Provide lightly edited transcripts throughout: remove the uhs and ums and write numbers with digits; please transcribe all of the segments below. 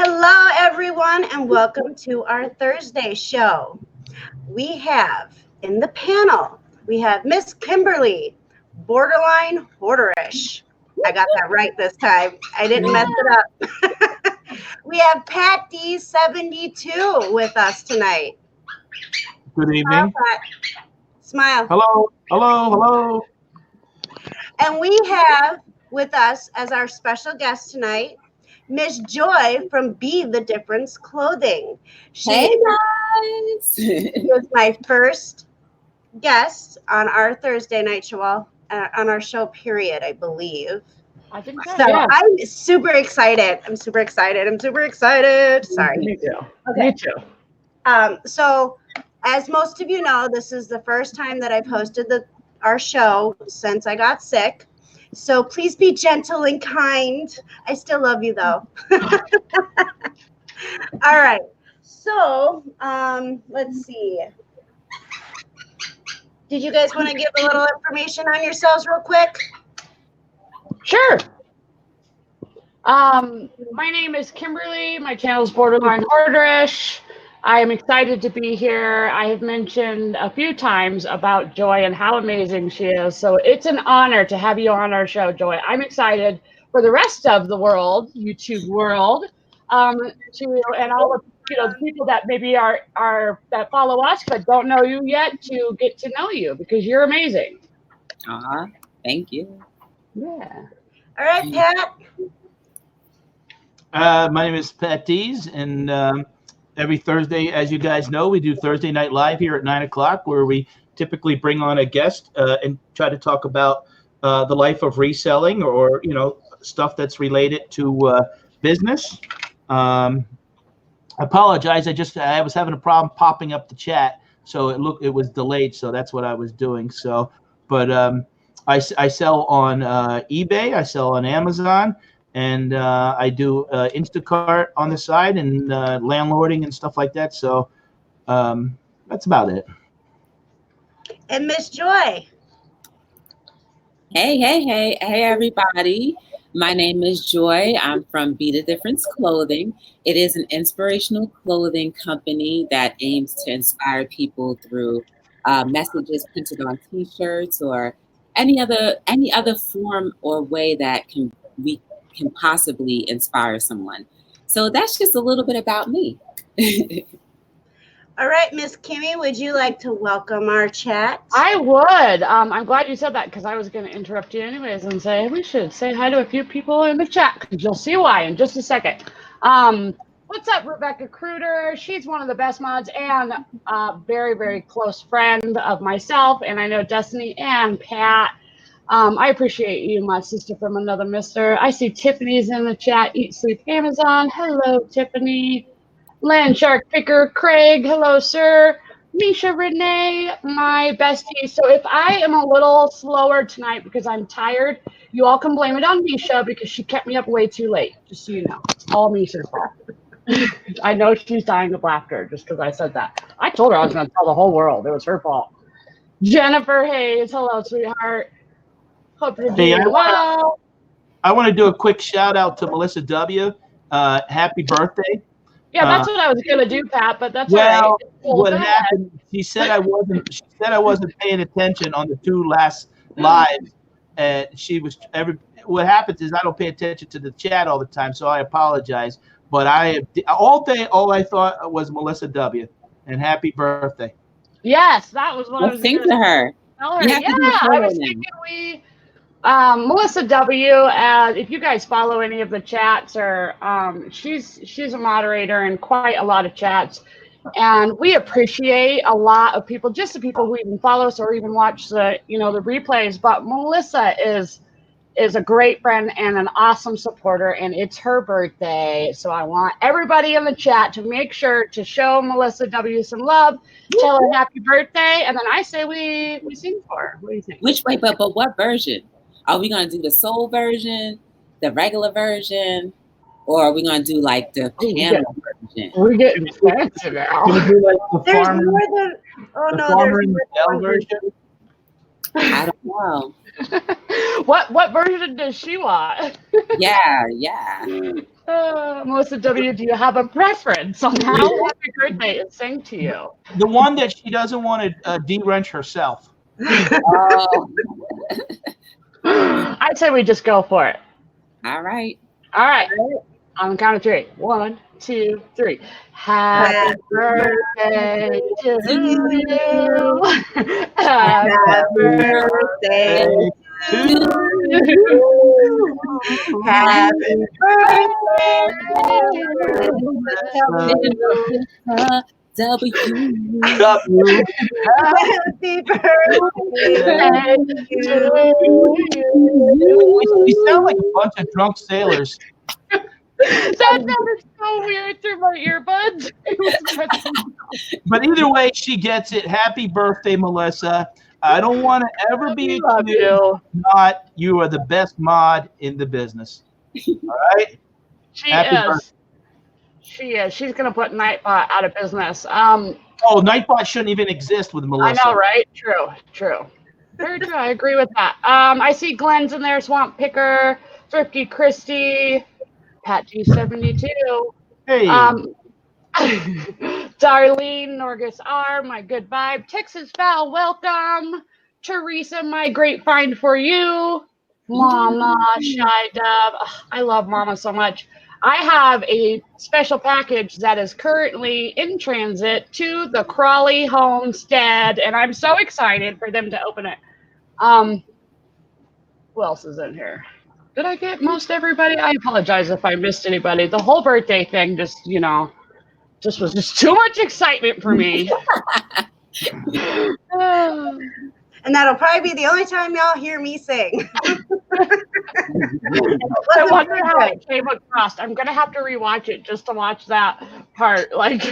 Hello, everyone, and welcome to our Thursday show. We have in the panel, we have Miss Kimberly, borderline hoarderish. I got that right this time. I didn't mess it up. We have Pat D72 with us tonight. Good evening. Smile. Hello, hello, hello. And we have with us as our special guest tonight, Miss Joy from Be the Difference Clothing. Hey guys! She was my first guest on our Thursday night show, on our show period, I believe. I think So I'm super excited. I'm super excited. Sorry. Me too. Okay. Me too. So as most of you know, this is the first time that I've hosted our show since I got sick. So please be gentle and kind. I still love you though. All right. So let's see. Did you guys want to give a little information on yourselves real quick? Sure. My name is Kimberly. My channel is Borderline Hoarderish. I am excited to be here. I have mentioned a few times about Joy and how amazing she is. So it's an honor to have you on our show, Joy. I'm excited for the rest of the world, YouTube world, and all of the people that maybe are that follow us but don't know you yet to get to know you because you're amazing. Thank you. Yeah. All right, Pat. My name is Pat Dees, and every Thursday, as you guys know, we do Thursday Night Live here at 9 o'clock, where we typically bring on a guest and try to talk about the life of reselling or stuff that's related to business. I apologize. I was having a problem popping up the chat, so it was delayed. So that's what I was doing. So, but I sell on eBay. I sell on Amazon. And I do Instacart on the side and landlording and stuff like that. So that's about it. And Miss Joy. Hey, everybody. My name is Joy. I'm from Be the Difference Clothing. It is an inspirational clothing company that aims to inspire people through messages printed on T-shirts or any other form or way that we can possibly inspire someone. So that's just a little bit about me. All right, Miss Kimmy, would you like to welcome our chat? I would. I'm glad you said that because I was going to interrupt you anyways and say we should say hi to a few people in the chat because you'll see why in just a second. What's up, Rebecca Kruder? She's one of the best mods and a very, very close friend of myself, and I know Destiny and Pat. I appreciate you, my sister from another mister. I see Tiffany's in the chat. Eat, Sleep, Amazon. Hello, Tiffany. Land Shark Picker, Craig. Hello, sir. Misha Renee, my bestie. So if I am a little slower tonight because I'm tired, you all can blame it on Misha because she kept me up way too late, just so you know. It's all Misha's fault. I know she's dying of laughter just because I said that. I told her I was going to tell the whole world. It was her fault. Jennifer Hayes. Hello, sweetheart. Hope you're doing well. I want to do a quick shout out to Melissa W. Happy birthday. Yeah, that's what I was gonna do, Pat. But that's all right. Well, what happened? She said I wasn't paying attention on the two last lives, and what happens is I don't pay attention to the chat all the time, so I apologize. But all I thought was Melissa W. and happy birthday. Yes, that was what I was thinking to her. Tell her. Yeah, I was thinking Melissa W. If you guys follow any of the chats, or she's a moderator in quite a lot of chats, and we appreciate a lot of people, just the people who even follow us or even watch the the replays. But Melissa is a great friend and an awesome supporter, and it's her birthday, so I want everybody in the chat to make sure to show Melissa W. some love, tell her happy birthday, and then I say we sing for her. What do you think? Which way? But what version? Are we gonna do the soul version, the regular version, or are we gonna do like the piano version? We're getting fancy now. Can we do like the There's farmer, more than the farmer and Bell version? I don't know. What version does she want? Yeah. Melissa W., do you have a preference on how happy birthday is sang to you? The one that she doesn't want to de-wrench herself. Oh, I'd say we just go for it. all right. All right. On the count of three. 1, 2, 3. Happy birthday to you. Happy birthday To to you. Happy W. Up you. Happy birthday to We sound like a bunch of drunk sailors. That sounded so weird through my earbuds. But either way, she gets it. Happy birthday, Melissa. I don't want to ever be Love accused you. of not. You are the best mod in the business. All right? She Happy is. birthday. She is. She's gonna put Nightbot out of business. Oh, Nightbot shouldn't even exist with I Melissa. know, right? True. Very true. I agree with that. I see Glenn's in there, Swamp Picker, Thrifty Christie, Pat G72. Hey. Darlene, Norgus R, my good vibe. Texas Val, welcome. Teresa, my great find for you. Mama, Shy Dove. Ugh, I love Mama so much. I have a special package that is currently in transit to the Crawley Homestead, and I'm so excited for them to open it. Who else is in here? Did I get most everybody? I apologize if I missed anybody. The whole birthday thing just was just too much excitement for me. And that'll probably be the only time y'all hear me sing. I wonder how it came across. I'm gonna have to rewatch it just to watch that part. Like,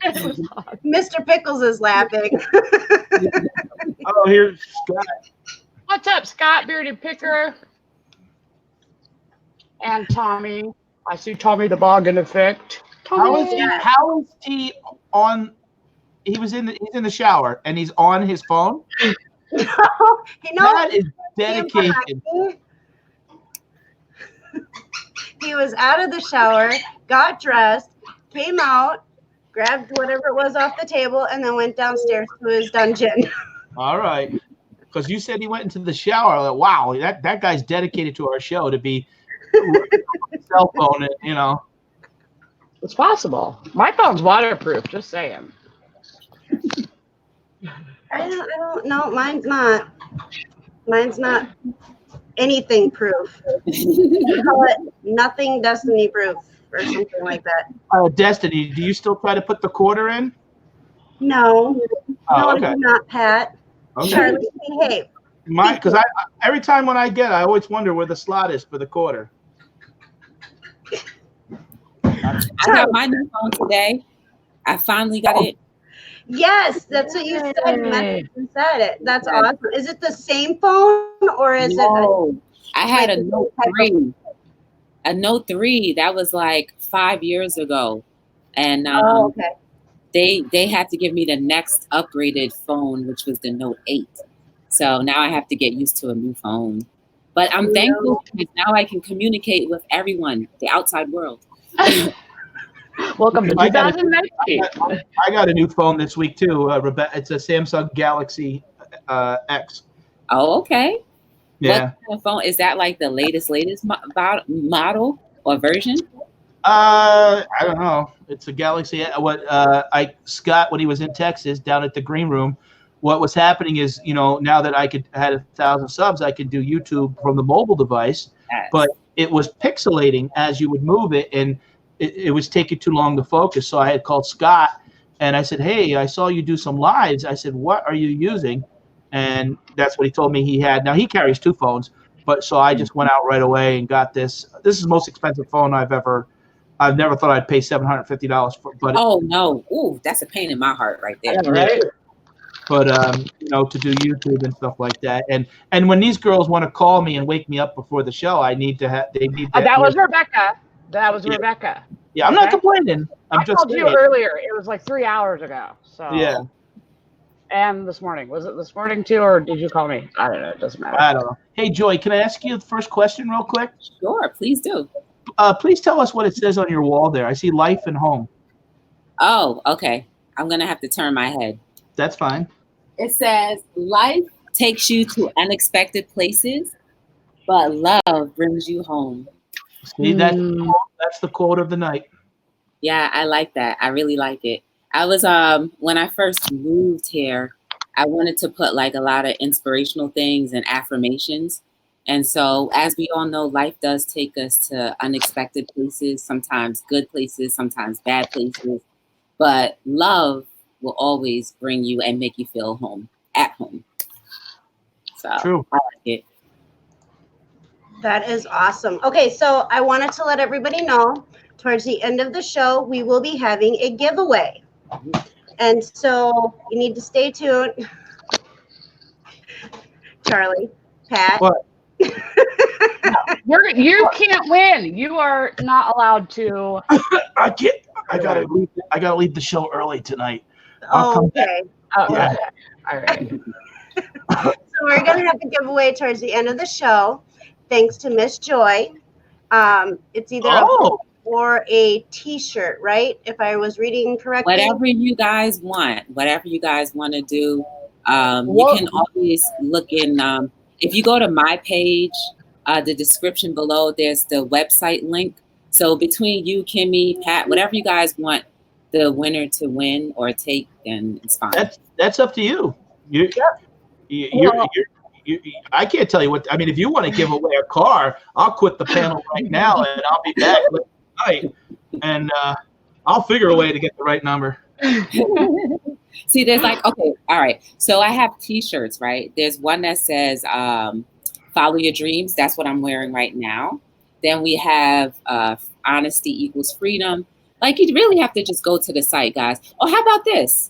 it was awesome. Mr. Pickles is laughing. Oh, here's Scott. What's up, Scott, Bearded Picker, and Tommy? I see Tommy the Boggin Effect. How is Tommy, he on? He's in the shower and he's on his phone. He knows That is dedication. he was out of the shower, got dressed, came out, grabbed whatever it was off the table, and then went downstairs to his dungeon. All right, because you said he went into the shower. Like, wow, that guy's dedicated to our show to be cell phone. it's possible. My phone's waterproof. Just saying. I don't know. Mine's not. Mine's not anything proof. We call it nothing Destiny proof or something like that. Destiny, do you still try to put the quarter in? No. Oh, No, okay. I do not, Pat. Okay. Charlie, behave. Because I every time when I get it, I always wonder where the slot is for the quarter. I got my new phone today. I finally got it. Yes, that's what you said. You Yay. said it. That's awesome. Is it the same phone or is No, I had a like Note type of- 3. A Note 3 that was like 5 years ago, and Oh, okay. they had to give me the next upgraded phone, which was the Note 8. So now I have to get used to a new phone. But I'm thankful because now I can communicate with everyone, the outside world. Welcome to I got 2019. I got a new phone this week too, Rebecca. It's a Samsung Galaxy X. Oh, okay. Yeah. What kind of phone is that? Like the latest model or version? I don't know. It's a Galaxy. Scott, when he was in Texas down at the green room, what was happening is, now that I had 1,000 subs, I could do YouTube from the mobile device, Yes. but it was pixelating as you would move it, and it was taking too long to focus. So I had called Scott, and I said, "Hey, I saw you do some lives." I said, "What are you using?" And that's what he told me he had. Now he carries 2 phones, but so I just went out right away and got this. This is the most expensive phone I've never thought I'd pay $750 for, but Oh no! Ooh, that's a pain in my heart right there. Yeah, right? but to do YouTube and stuff like that. And when these girls want to call me and wake me up before the show, they need to. That was Rebecca. Rebecca. Yeah, I'm not Okay. complaining. I I'm just called you saying. earlier. It was like 3 hours ago. So Yeah, And this morning. Was it this morning too, or did you call me? I don't know. It doesn't matter. I don't know. Hey, Joy, can I ask you the first question real quick? Sure, please do. please tell us what it says on your wall there. I see life and home. Oh, okay. I'm going to have to turn my head. That's fine. It says, life takes you to unexpected places, but love brings you home. See, that's the quote of the night. Yeah, I like that. I really like it. I was when I first moved here, I wanted to put like a lot of inspirational things and affirmations. And so as we all know, life does take us to unexpected places, sometimes good places, sometimes bad places. But love will always bring you and make you feel at home. So True. I like it. That is awesome. Okay, so I wanted to let everybody know towards the end of the show, we will be having a giveaway. And so you need to stay tuned. Charlie, Pat. What? You can't win. You are not allowed to. I can't. I gotta leave the show early tonight. I'll come back. Okay. Oh, Yeah. okay. All right. So we're going to have a giveaway towards the end of the show, thanks to Miss Joy. It's either a book or a T-shirt, right? If I was reading correctly. Whatever you guys want to do, you can always look in. If you go to my page, the description below, there's the website link. So between you, Kimmy, Pat, whatever you guys want the winner to win or take, then it's fine. That's up to you. I can't tell you what. I mean, if you want to give away a car, I'll quit the panel right now, and I'll be back tonight, and I'll figure a way to get the right number. See, there's like, okay, all right. So I have T-shirts, right? There's one that says "Follow your dreams." That's what I'm wearing right now. Then we have "Honesty equals freedom." Like, you really have to just go to the site, guys. Oh, how about this?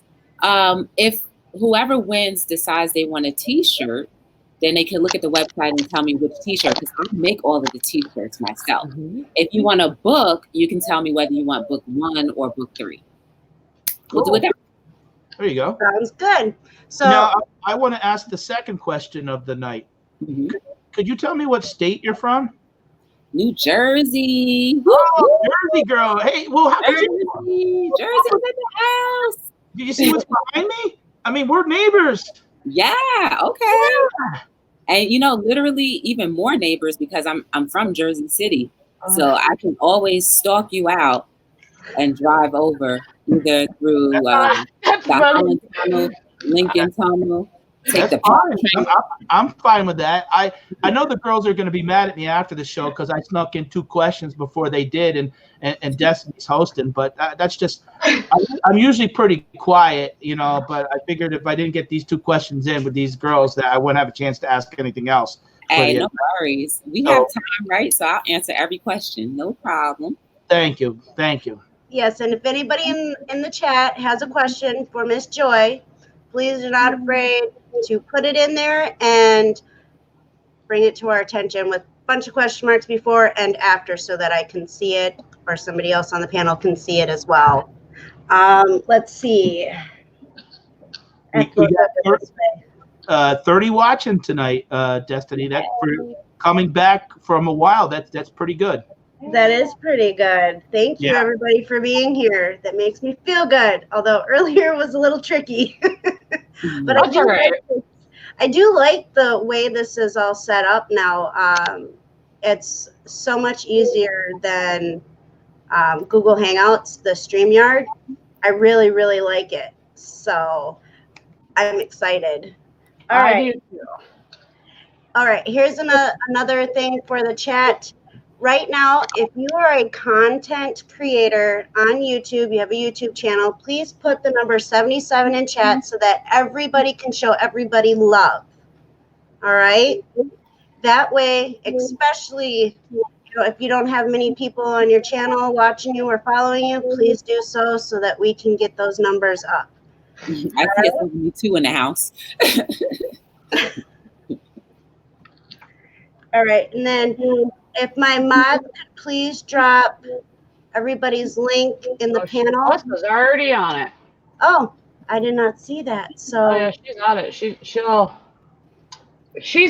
If whoever wins decides they want a T-shirt, then they can look at the website and tell me which T-shirt, because I make all of the T-shirts myself. Mm-hmm. If you want a book, you can tell me whether you want book 1 or book 3. We'll do it that. There you go. Sounds good. So now I want to ask the second question of the night. Mm-hmm. Could you tell me what state you're from? New Jersey. Oh, Jersey girl. Hey, well, how could Jersey's at the house. Did you see what's behind me? I mean, we're neighbors. Yeah. Okay. Yeah. And literally even more neighbors, because I'm from Jersey City, so I can always stalk you out and drive over either through the Highland Tunnel, Lincoln Tunnel. Take the I'm fine with that. I know the girls are going to be mad at me after the show because I snuck in 2 questions before they did, and Destiny's hosting. But that's just I'm usually pretty quiet, But I figured if I didn't get these 2 questions in with these girls, that I wouldn't have a chance to ask anything else. Hey, no worries. We have time, right? So I'll answer every question. No problem. Thank you. Yes, and if anybody in the chat has a question for Miss Joy, please do not afraid to put it in there and bring it to our attention with a bunch of question marks before and after, so that I can see it or somebody else on the panel can see it as well. Let's see. We got 30 watching tonight, Destiny. That's coming back from a while. That's pretty good. That is pretty good. Thank you, everybody, for being here. That makes me feel good. Although earlier was a little tricky. But I do like the way this is all set up now. It's so much easier than Google Hangouts, the StreamYard. I really, really like it. So I'm excited. All right. All right. Here's another thing for the chat. Right now, if you are a content creator on YouTube, you have a YouTube channel, please put the number 77 in chat so that everybody can show everybody love. All right? That way, especially if you don't have many people on your channel watching you or following you, please do so that we can get those numbers up. I think it's only 2 in the house. All right. And then if my mod could please drop everybody's link in the panel. Melissa's already on it. Oh, I did not see that. So yeah, she's on it. She's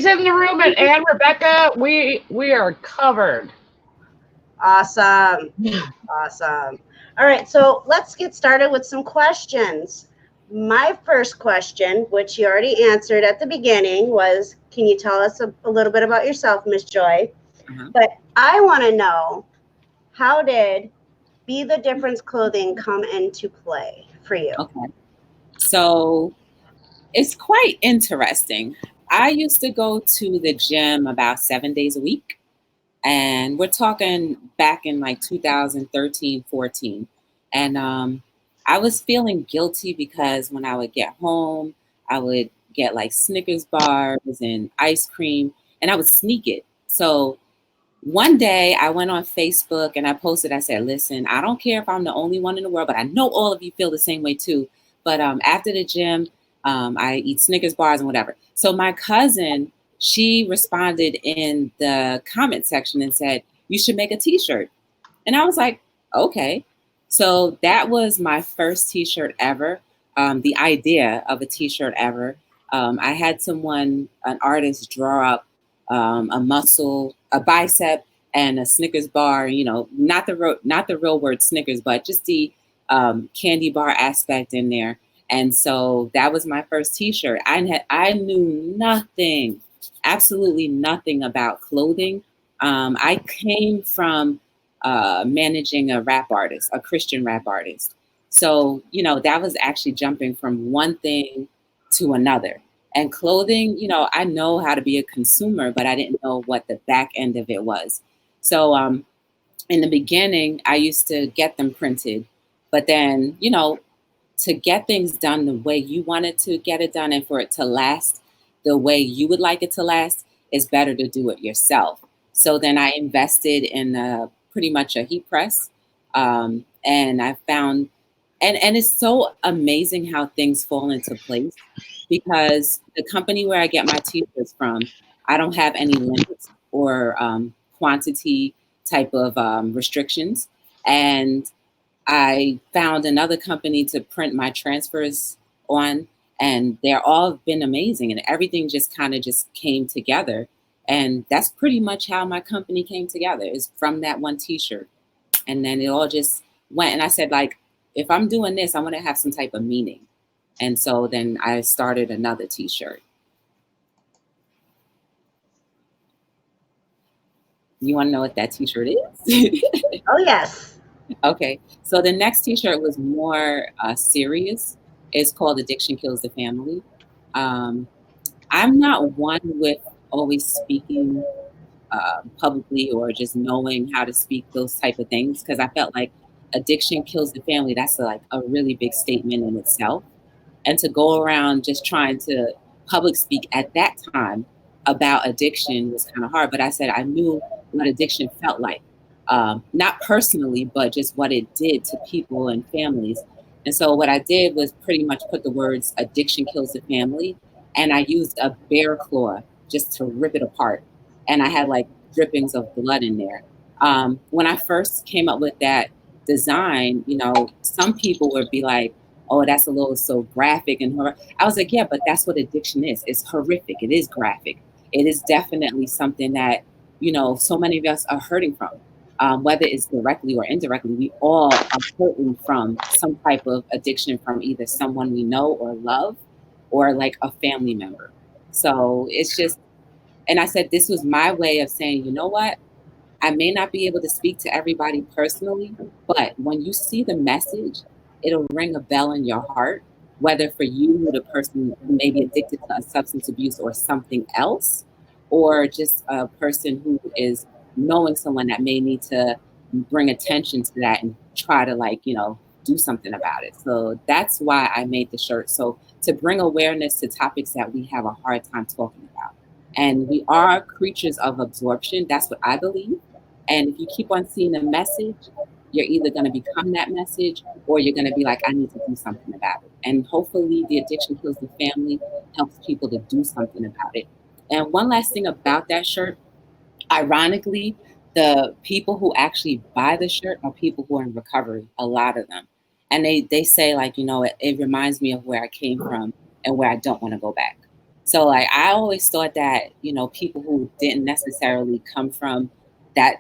in the room, and Rebecca, we are covered. Awesome. Awesome. All right, so let's get started with some questions. My first question, which you already answered at the beginning, was can you tell us a little bit about yourself, Miss Joy? But I want to know, how did Be the Difference Clothing come into play for you? Okay. So it's quite interesting. I used to go to the gym about 7 days a week. And we're talking back in like 2013, 14. And I was feeling guilty because when I would get home, I would get like Snickers bars and ice cream, and I would sneak it. So one day I went on Facebook and I posted, I said, listen, I don't care if I'm the only one in the world, but I know all of you feel the same way too. But after the gym, I eat Snickers bars and whatever. So my cousin, she responded in the comment section and said, you should make a t-shirt. And I was like, okay. So that was my first t-shirt ever. The idea of a t-shirt ever. I had someone, an artist, draw up a muscle, a bicep, and a Snickers bar. You know, not the real word Snickers, but just the candy bar aspect in there. And so that was my first T-shirt. I knew nothing, absolutely nothing about clothing. I came from managing a rap artist, a Christian rap artist. So you know that was actually jumping from one thing to another. And clothing, you know, I know how to be a consumer, but I didn't know what the back end of it was. So in the beginning, I used to get them printed, but then, you know, to get things done the way you wanted to get it done and for it to last the way you would like it to last, it's better to do it yourself. So then I invested in pretty much a heat press. And I found, and it's so amazing how things fall into place because the company where I get my t-shirts from, I don't have any limits or quantity type of restrictions. And I found another company to print my transfers on, and they're all been amazing. And everything just kind of just came together. And that's pretty much how my company came together, is from that one t-shirt. And then it all just went. And I said, like, if I'm doing this, I want to have some type of meaning. And so then I started another t-shirt. You want to know what that t-shirt is? Oh, yes. Okay. So the next t-shirt was more serious. It's called Addiction Kills the Family. I'm not one with always speaking publicly or just knowing how to speak those type of things, because I felt like addiction kills the family. That's like a really big statement in itself. And to go around just trying to public speak at that time about addiction was kind of hard. But I said I knew what addiction felt like. Not personally, but just what it did to people and families. And so what I did was pretty much put the words addiction kills the family. And I used a bear claw just to rip it apart. And I had like drippings of blood in there. When I first came up with that design, you know, some people would be like, oh, that's a little so graphic and horror. I was like, yeah, but that's what addiction is. It's horrific. It is graphic. It is definitely something that, you know, so many of us are hurting from. Whether it's directly or indirectly, we all are hurting from some type of addiction from either someone we know or love or like a family member. So it's just, and I said, this was my way of saying, you know what? I may not be able to speak to everybody personally, but when you see the message, it'll ring a bell in your heart, whether for you, the person who may be addicted to a substance abuse or something else, or just a person who is knowing someone that may need to bring attention to that and try to, like, you know, do something about it. So that's why I made the shirt. So to bring awareness to topics that we have a hard time talking about. And we are creatures of absorption. That's what I believe. And if you keep on seeing the message, you're either going to become that message or you're going to be like, I need to do something about it. And hopefully the Addiction Kills the Family helps people to do something about it. And one last thing about that shirt, ironically, the people who actually buy the shirt are people who are in recovery, a lot of them. And they say, like, you know, it reminds me of where I came from and where I don't want to go back. So like, I always thought that, you know, people who didn't necessarily come from that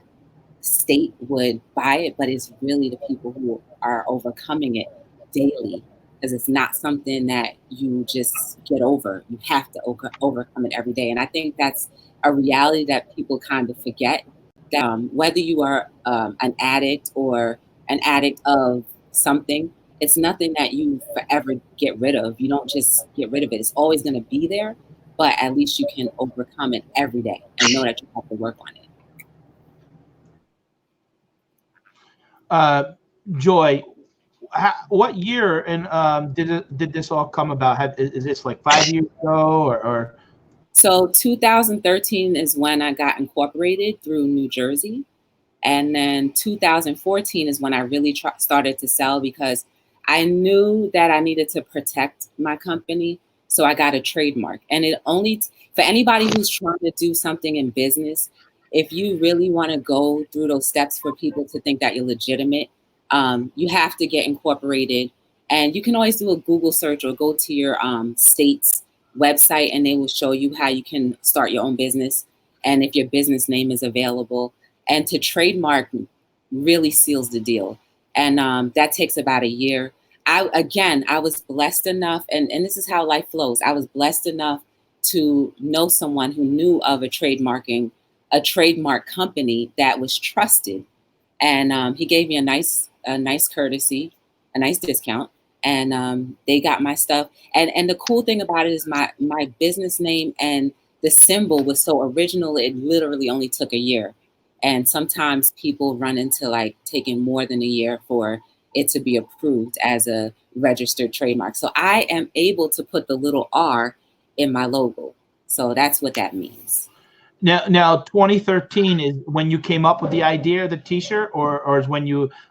state would buy it, but it's really the people who are overcoming it daily, because it's not something that you just get over. You have to overcome it every day. And I think that's a reality that people kind of forget, that whether you are an addict or an addict of something, it's nothing that you forever get rid of. You don't just get rid of it. It's always going to be there, but at least you can overcome it every day and know that you have to work on it. Joy, what year and did this all come about? Is this like 5 years ago or? So 2013 is when I got incorporated through New Jersey. And then 2014 is when I really started to sell, because I knew that I needed to protect my company. So I got a trademark. And it only, for anybody who's trying to do something in business, if you really want to go through those steps for people to think that you're legitimate, you have to get incorporated. And you can always do a Google search or go to your state's website, and they will show you how you can start your own business and if your business name is available. And to trademark really seals the deal. And that takes about a year. I was blessed enough, and this is how life flows. I was blessed enough to know someone who knew of a trademark company that was trusted. And he gave me a nice courtesy, a nice discount. And they got my stuff. And the cool thing about it is my business name and the symbol was so original, it literally only took a year. And sometimes people run into like taking more than a year for it to be approved as a registered trademark. So I am able to put the little R in my logo. So that's what that means. Now 2013 is when you came up with the idea of the t-shirt, or is when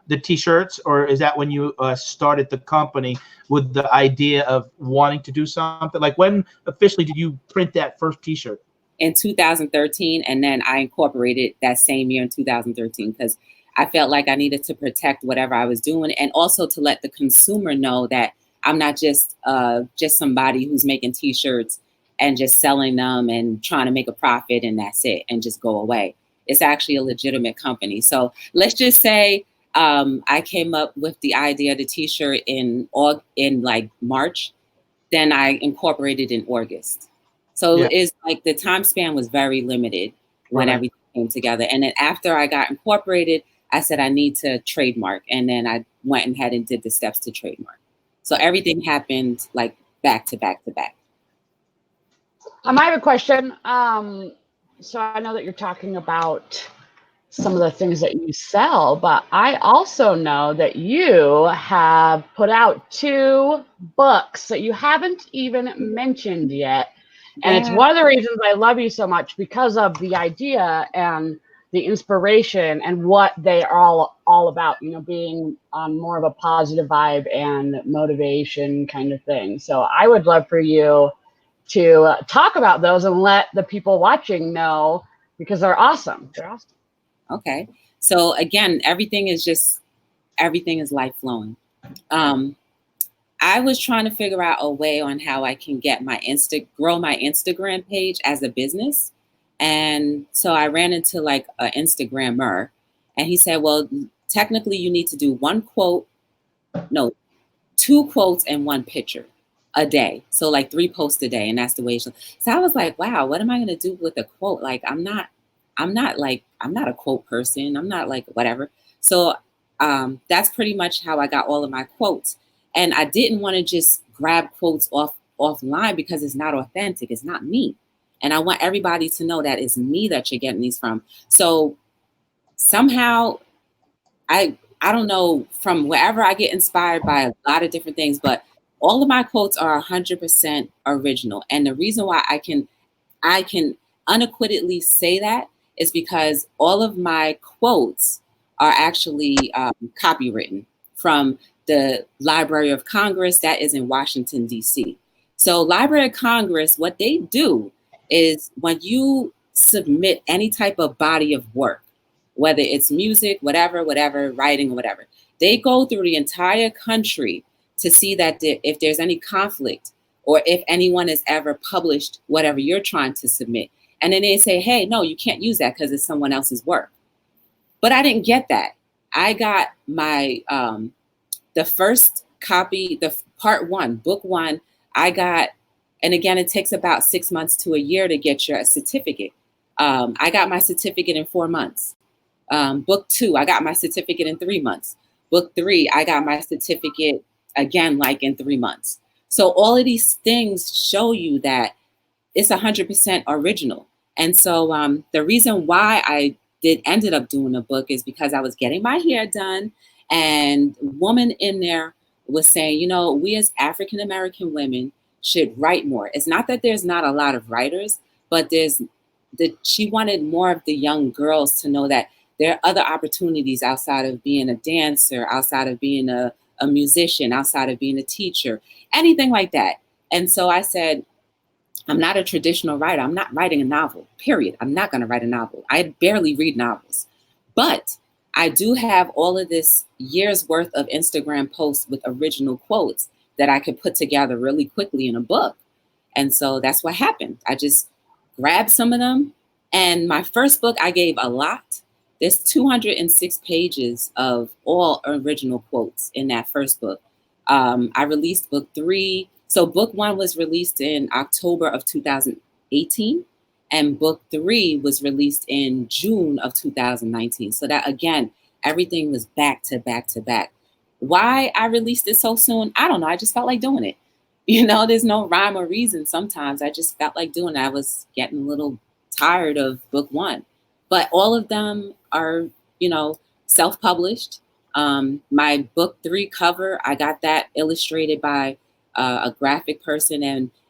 the t-shirts, or is that when you started the company with the idea of wanting to do something? Like, when officially did you print that first t-shirt? In 2013, and then I incorporated that same year in 2013 because I felt like I needed to protect whatever I was doing, and also to let the consumer know that I'm not just somebody who's making t-shirts and just selling them and trying to make a profit and that's it and just go away. It's actually a legitimate company. So let's just say I came up with the idea of the t-shirt in like March, then I incorporated in August. So Yeah. it's like the time span was very limited when Right. everything came together. And then after I got incorporated, I said I need to trademark. And then I went ahead and did the steps to trademark. So everything happened like back to back to back. I have a question. So I know that you're talking about some of the things that you sell, but I also know that you have put out 2 books that you haven't even mentioned yet. And it's one of the reasons I love you so much, because of the idea and the inspiration and what they are all about, you know, being on more of a positive vibe and motivation kind of thing. So I would love for you to talk about those and let the people watching know, because they're awesome. They're awesome. Okay. So again, everything is life flowing. I was trying to figure out a way on how I can get grow my Instagram page as a business. And so I ran into like an Instagrammer, and he said, well, technically you need to do 2 quotes and 1 picture a day. So like 3 posts a day. And that's the way. So I was like, wow, what am I going to do with a quote? Like, I'm not a quote person. I'm not like whatever. So that's pretty much how I got all of my quotes. And I didn't want to just grab quotes offline because it's not authentic. It's not me. And I want everybody to know that it's me that you're getting these from. So somehow I don't know, from wherever I get inspired by a lot of different things, but all of my quotes are 100% original. And the reason why I can unequivocally say that is because all of my quotes are actually copywritten from the Library of Congress that is in Washington, D.C. So Library of Congress, what they do is when you submit any type of body of work, whether it's music, whatever, writing, or whatever, they go through the entire country to see that if there's any conflict or if anyone has ever published whatever you're trying to submit. And then they say, hey, no, you can't use that because it's someone else's work. But I didn't get that. I got my the first copy, the part one, book one, I got, and again, it takes about 6 months to a year to get your certificate. I got my certificate in 4 months. Book two, I got my certificate in 3 months. Book three, I got my certificate again, like in 3 months. So all of these things show you that it's 100% original. And so the reason why I ended up doing a book is because I was getting my hair done, and a woman in there was saying, you know, we as African American women should write more. It's not that there's not a lot of writers, but she wanted more of the young girls to know that there are other opportunities outside of being a dancer, outside of being a musician, outside of being a teacher, anything like that. And so I said, I'm not a traditional writer. I'm not writing a novel, period. I'm not going to write a novel. I barely read novels. But I do have all of this year's worth of Instagram posts with original quotes that I could put together really quickly in a book. And so that's what happened. I just grabbed some of them. And my first book, I gave a lot. There's 206 pages of all original quotes in that first book. I released book three. So book one was released in October of 2018, and book three was released in June of 2019. So that, again, everything was back to back to back. Why I released it so soon, I don't know. I just felt like doing it. You know, there's no rhyme or reason. Sometimes I just felt like doing it. I was getting a little tired of book one, but all of them are, you know, self-published. My book three cover, I got that illustrated by a graphic person,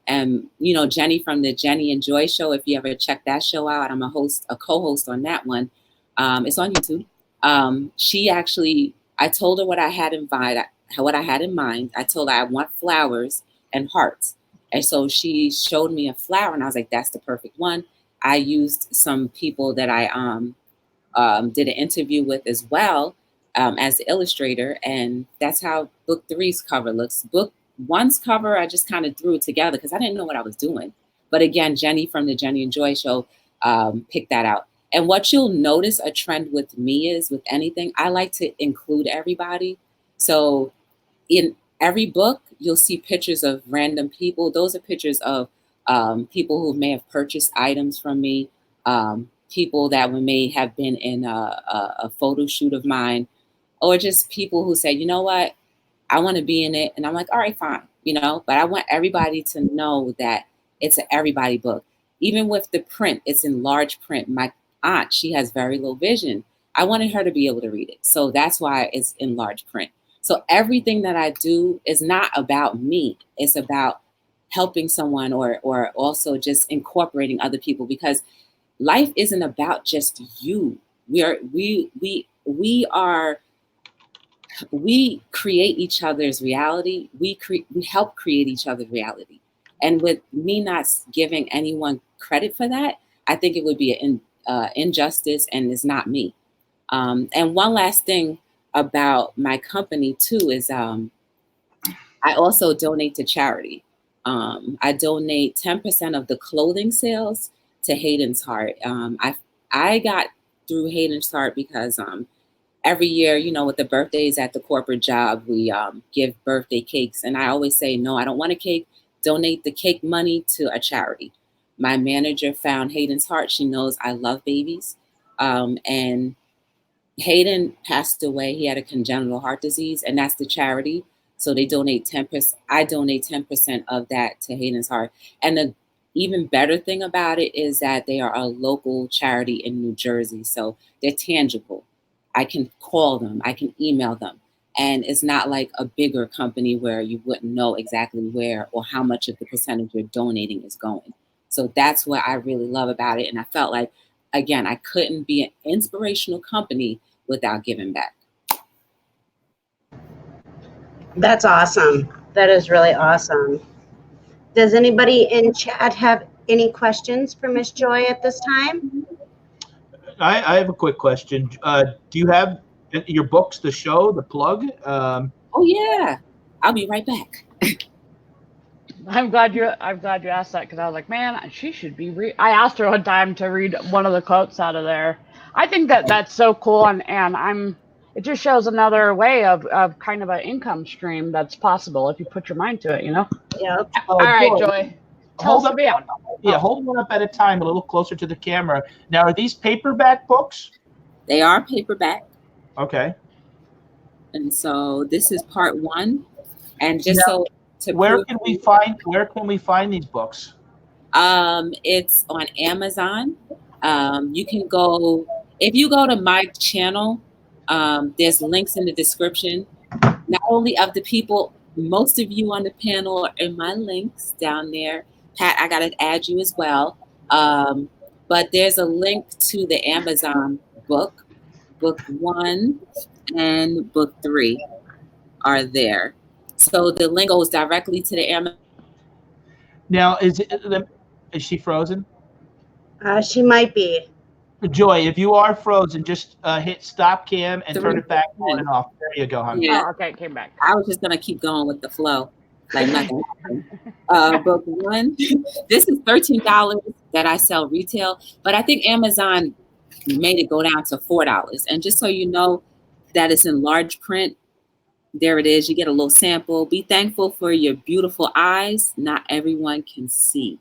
and you know, Jenny from the Jenny and Joy show. If you ever check that show out, I'm a co-host on that one. It's on YouTube. She actually, I told her what I had in mind. I told her I want flowers and hearts, and so she showed me a flower, and I was like, that's the perfect one. I used some people that I did an interview with as well as the illustrator, and that's how book three's cover looks. Book one's cover, I just kind of threw it together because I didn't know what I was doing. But again, Jenny from the Jenny and Joy show picked that out. And what you'll notice a trend with me is, with anything, I like to include everybody. So in every book, you'll see pictures of random people. Those are pictures of people who may have purchased items from me, people that may have been in a photo shoot of mine, or just people who say, you know what, I want to be in it. And I'm like, all right, fine, you know, but I want everybody to know that it's an everybody book. Even with the print, it's in large print. My aunt, she has very low vision. I wanted her to be able to read it. So that's why it's in large print. So everything that I do is not about me. It's about helping someone, or also just incorporating other people, because life isn't about just you. We create each other's reality. We help create each other's reality. And with me not giving anyone credit for that, I think it would be an injustice, and it's not me. And one last thing about my company too is I also donate to charity. I donate 10% of the clothing sales to Hayden's Heart. I got through Hayden's Heart because every year, you know, with the birthdays at the corporate job, we give birthday cakes. And I always say, no, I don't want a cake. Donate the cake money to a charity. My manager found Hayden's Heart. She knows I love babies. And Hayden passed away. He had a congenital heart disease, and that's the charity. So they donate 10%. I donate 10% of that to Hayden's Heart. And the even better thing about it is that they are a local charity in New Jersey. So they're tangible. I can call them, I can email them. And it's not like a bigger company where you wouldn't know exactly where or how much of the percentage you're donating is going. So that's what I really love about it. And I felt like, again, I couldn't be an inspirational company without giving back. That's awesome. That is really awesome. Does anybody in chat have any questions for Miss Joy at this time? I have a quick question. Do you have your books to show, the plug? Oh yeah, I'll be right back. I'm glad you asked that, because I was like, man, she should be I asked her one time to read one of the quotes out of there. I think that that's so cool, and it just shows another way of kind of an income stream that's possible if you put your mind to it, you know. Yep. All right, Joy, Joy, tell us hold to up. be on. Yeah, hold one up at a time, a little closer to the camera. Now, are these paperback books? They are paperback. Okay. And so this is part 1. And just Now, so to where prove, can we find these books? it's on Amazon. You can go, if you go to my channel, there's links in the description, not only of the people, most of you on the panel are in my links down there. Pat, I got to add you as well. But there's a link to the Amazon book 1 and book 3 are there. So the link goes directly to the Amazon. Now, is she frozen? She might be. Joy, if you are frozen, just hit stop cam and turn it back on and off. There you go, honey. Yeah. Oh, okay, it came back. I was just gonna keep going with the flow, like nothing happened. Book 1, this is $13 that I sell retail, but I think Amazon made it go down to $4. And just so you know that it's in large print, there it is. You get a little sample. Be thankful for your beautiful eyes. Not everyone can see.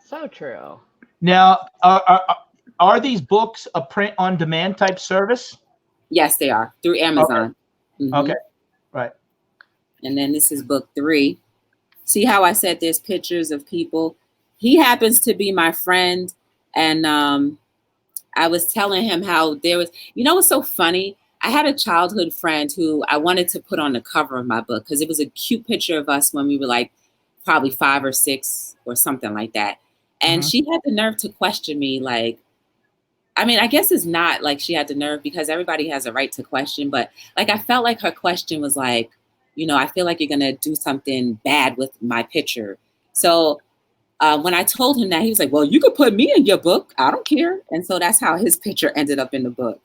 So true. Now, are these books a print-on-demand type service? Yes, they are through Amazon. Okay. Mhm. Okay. Right. And then this is book 3. See how I said there's pictures of people? He happens to be my friend. And I was telling him how there was, you know what's so funny? I had a childhood friend who I wanted to put on the cover of my book because it was a cute picture of us when we were like probably 5 or 6 or something like that. And she had the nerve to question me, like, I mean, I guess it's not like she had the nerve because everybody has a right to question, but like I felt like her question was like, you know, I feel like you're going to do something bad with my picture. So when I told him that, he was like, well, you could put me in your book. I don't care. And so that's how his picture ended up in the book.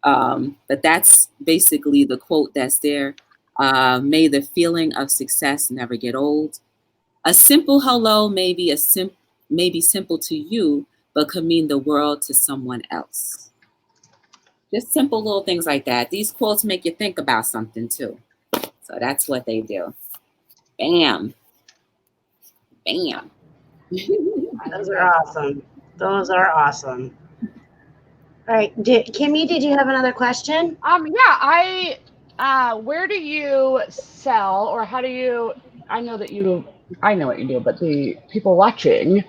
But that's basically the quote that's there. May the feeling of success never get old. A simple hello may be simple to you, but could mean the world to someone else. Just simple little things like that. These quotes make you think about something too. So that's what they do. Bam. Bam. Those are awesome. Those are awesome. All right, Kimmy, did you have another question? Yeah, where do you sell, or how do you? I know what you do, but the people watching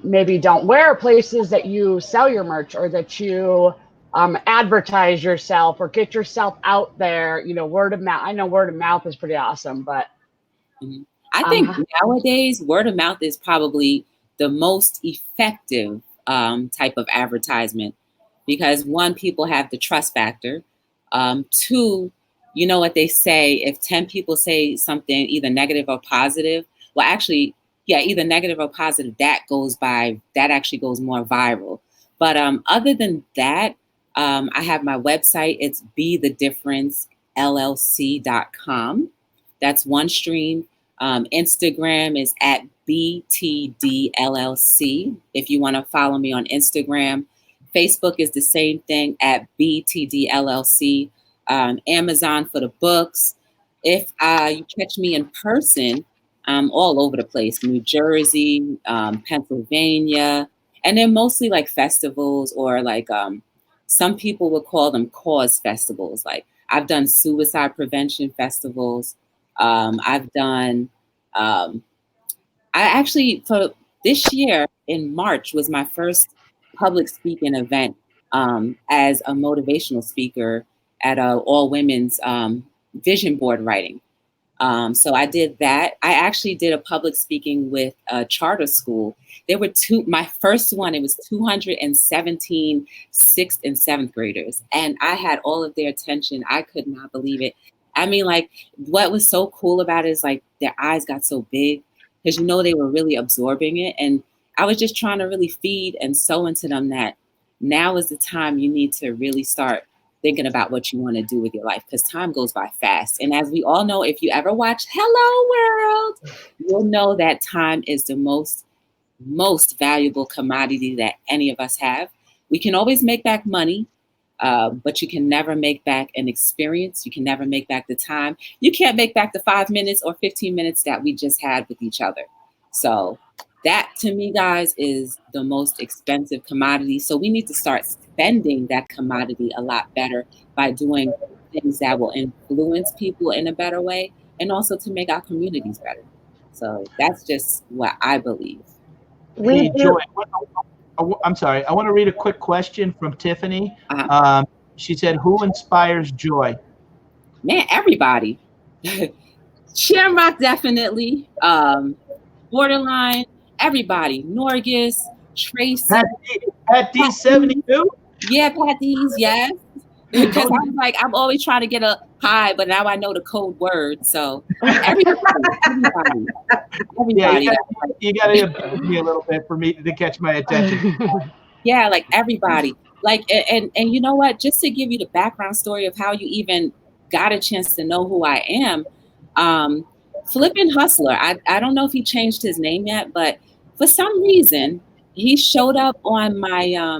maybe don't. Where are places that you sell your merch, or that you advertise yourself, or get yourself out there? You know, word of mouth. I know word of mouth is pretty awesome, but I think nowadays word of mouth is probably the most effective type of advertisement. Because 1, people have the trust factor. 2, you know what they say, if 10 people say something either negative or positive, well, actually, yeah, either negative or positive, that actually goes more viral. But other than that, I have my website. It's BeTheDifferenceLLC.com. That's one stream. Instagram is at BTDLLC. If you want to follow me on Instagram. Facebook is the same thing at BTDLLC. Amazon for the books. If you catch me in person, I'm all over the place. New Jersey, Pennsylvania, and they're mostly like festivals or like some people would call them cause festivals. Like I've done suicide prevention festivals. I've done, for this year in March was my first public speaking event as a motivational speaker at a all women's vision board writing. So I did that. I actually did a public speaking with a charter school. There were my first one, it was 217 6th and 7th graders. And I had all of their attention. I could not believe it. I mean, like what was so cool about it is like their eyes got so big because, you know, they were really absorbing it. And I was just trying to really feed and sow into them that now is the time you need to really start thinking about what you want to do with your life because time goes by fast. And as we all know, if you ever watch Hello World, you'll know that time is the most valuable commodity that any of us have. we can always make back money, but you can never make back an experience. You can never make back the time. You can't make back the 5 minutes or 15 minutes that we just had with each other. So that, to me, guys, is the most expensive commodity. So we need to start spending that commodity a lot better by doing things that will influence people in a better way, and also to make our communities better. So that's just what I believe. Hey, Joy, I'm sorry. I want to read a quick question from Tiffany. She said, "Who inspires Joy?" Man, everybody. Shamrock, definitely. Borderline, everybody. Norgis, Tracy. Pat D 72? Yeah, Pat D's, yes. Because I'm always trying to get a high, but now I know the code word. So everybody. Yeah, you got to abuse me a little bit for me to catch my attention. Yeah, like everybody. Like, and you know what? Just to give you the background story of how you even got a chance to know who I am. Flippin' Hustler. I don't know if he changed his name yet, but for some reason he showed up on my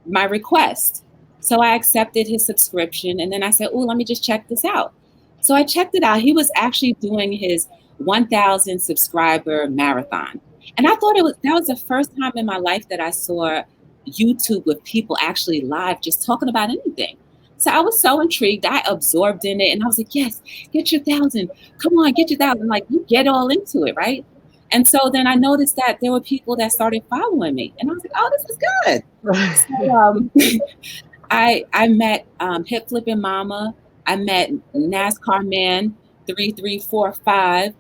my request. So I accepted his subscription, and then I said, "Oh, let me just check this out." So I checked it out. He was actually doing his 1,000 subscriber marathon, and I thought that was the first time in my life that I saw YouTube with people actually live, just talking about anything. So I was so intrigued. I absorbed in it, and I was like, "Yes, get your 1,000. Come on, get your 1,000." Like, you get all into it, right? And so then I noticed that there were people that started following me, and I was like, "Oh, this is good." So I met Hip Flippin' Mama. I met NASCAR Man 3345.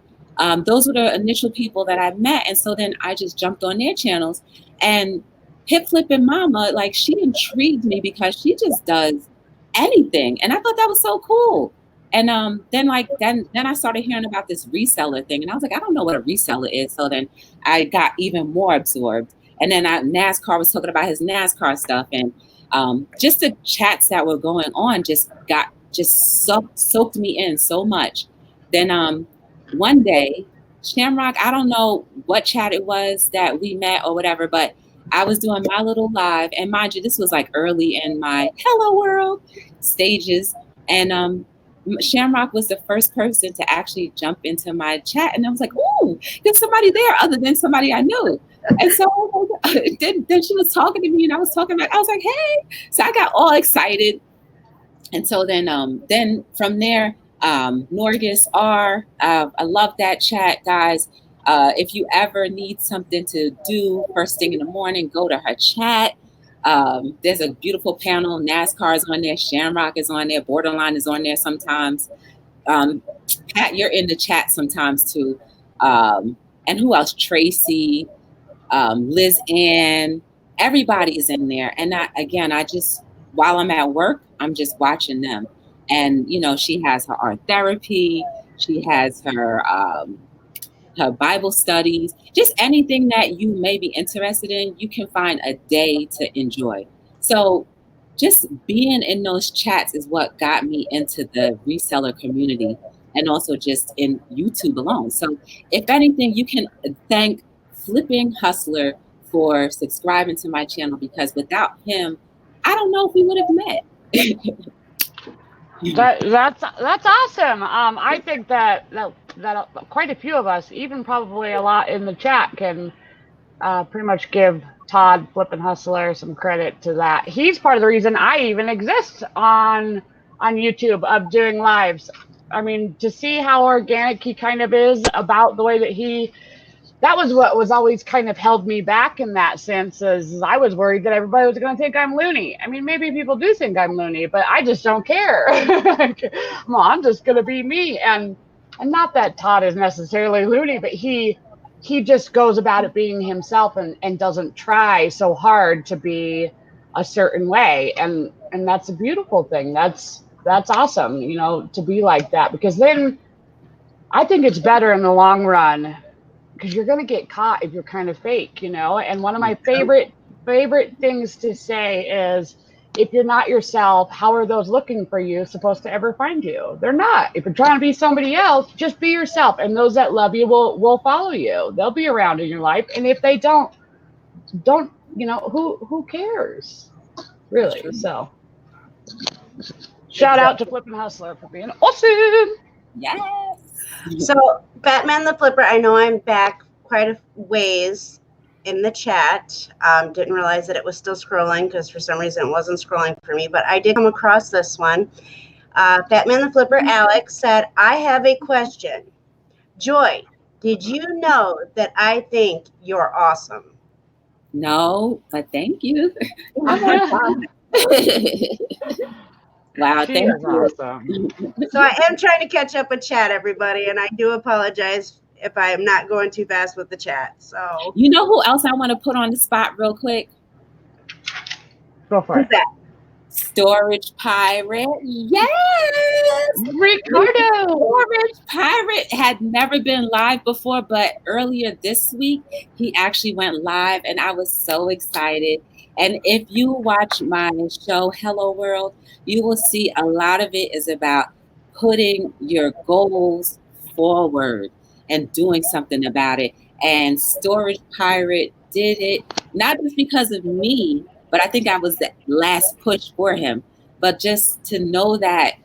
Those were the initial people that I met, and so then I just jumped on their channels. And Hip Flippin' Mama, like, she intrigued me because she just does anything, and I thought that was so cool. And then I started hearing about this reseller thing, and I was like, I don't know what a reseller is. So then I got even more absorbed. And then NASCAR was talking about his NASCAR stuff, and just the chats that were going on just soaked me in so much. Then one day, Shamrock, I don't know what chat it was that we met or whatever, but I was doing my little live, and mind you, this was like early in my Hello World stages, and Shamrock was the first person to actually jump into my chat, and I was like, "Ooh, there's somebody there other than somebody I knew." And so then she was talking to me, and I was talking back. I was like, "Hey!" So I got all excited, and so then from there, Norgis R. I love that chat, guys. If you ever need something to do first thing in the morning, go to her chat. There's a beautiful panel. NASCAR is on there. Shamrock is on there. Borderline is on there sometimes. Pat, you're in the chat sometimes too. And who else? Tracy, Liz Ann, everybody is in there. And I just, while I'm at work, I'm just watching them. And, she has her art therapy. She has her Bible studies, just anything that you may be interested in, you can find a day to enjoy. So just being in those chats is what got me into the reseller community, and also just in YouTube alone. So if anything, you can thank Flipping Hustler for subscribing to my channel, because without him, I don't know if we would have met. That's awesome. I think that quite a few of us, even probably a lot in the chat, can pretty much give Todd Flippin' Hustler some credit to that. He's part of the reason I even exist on YouTube of doing lives. I mean, to see how organic he kind of is about the way that that was what was always kind of held me back in that sense, is I was worried that everybody was going to think I'm loony. I mean, maybe people do think I'm loony, but I just don't care. Well, I'm just going to be me. And not that Todd is necessarily loony, but he just goes about it being himself and doesn't try so hard to be a certain way. And that's a beautiful thing. That's awesome, to be like that, because then I think it's better in the long run, because you're going to get caught if you're kind of fake, And one of my favorite things to say is, if you're not yourself, how are those looking for you supposed to ever find you? They're not. If you're trying to be somebody else, just be yourself. And those that love you will follow you. They'll be around in your life. And if they don't who cares? Really? So shout out to Flippin' Hustler for being awesome. Yes. So, Batman the Flipper, I know I'm back quite a ways in the chat. Didn't realize that it was still scrolling because for some reason it wasn't scrolling for me, but I did come across this one. Batman the Flipper Alex said, I have a question. Joy, did you know that I think you're awesome? No, but thank you. Wow, She thank is you. awesome. So I am trying to catch up with chat, everybody, and I do apologize if I am not going too fast with the chat. So You know who else I want to put on the spot real quick? Go for who's it. that? Storage Pirate. Yes. Ricardo. Storage Pirate had never been live before, but earlier this week, he actually went live and I was so excited. And if you watch my show, Hello World, you will see a lot of it is about putting your goals forward and doing something about it. And Storage Pirate did it, not just because of me, but I think I was the last push for him. But just to know that,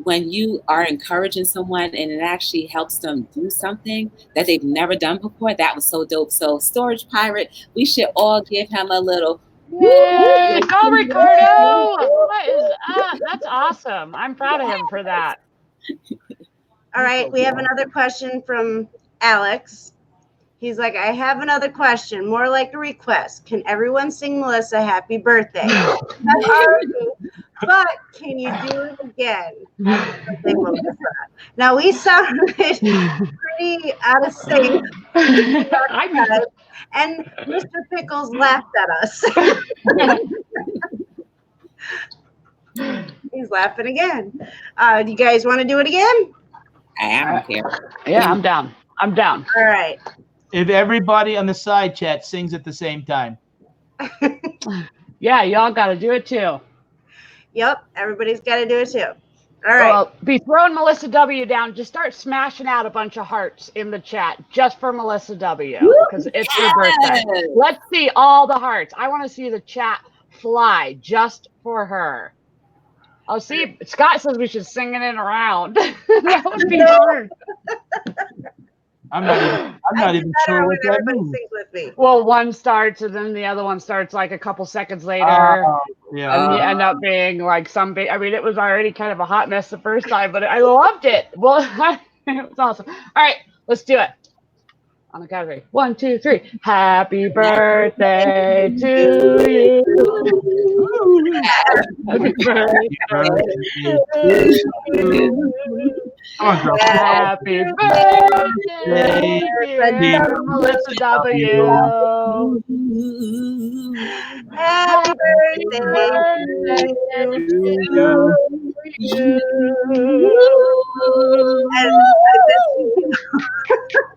when you are encouraging someone and it actually helps them do something that they've never done before, that was so dope. So Storage Pirate, we should all give him a little Yay! Go, Ricardo! What is up? That's awesome. I'm proud of him for that. All right, we have another question from Alex. He's like, I have another question, more like a request. Can everyone sing Melissa happy birthday? But can you do it again? Happy birthday, Melissa. Now, we sounded pretty out of sync, and Mr. Pickles laughed at us. He's laughing again. Do you guys want to do it again? I don't care. Yeah, I'm down. I'm down. All right. If everybody on the side chat sings at the same time. Yeah, y'all got to do it too. Yep, everybody's got to do it too. All right. Well, be throwing Melissa W down. Just start smashing out a bunch of hearts in the chat just for Melissa W. Because it's her birthday. Let's see all the hearts. I want to see the chat fly just for her. Oh, see, Scott says we should sing it in around. That would be hard. I'm not even sure what that means. With me. Well, one starts and then the other one starts like a couple seconds later. Yeah. And you end up being like some big, I mean, it was already kind of a hot mess the first time, but I loved it. Well, it was awesome. All right, let's do it. On the count of 3. 1, 2, 3. Happy birthday to you. Happy birthday to you. Happy birthday, dear Melissa W. Happy birthday to you.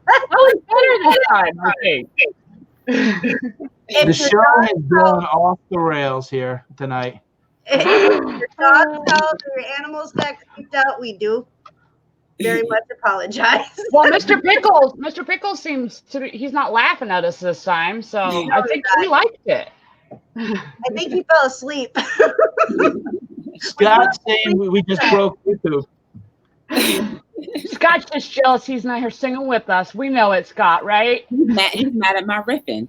That was better this time, I think. The show has gone off the rails here tonight. If your dogs fell, your animals got creeped out, we do very much apologize. Well, Mr. Pickles seems to be, he's not laughing at us this time, so I think he liked it. I think he fell asleep. Scott's saying we just broke YouTube. Scott's just jealous he's not here singing with us. We know it, Scott, right? He's mad at my riffing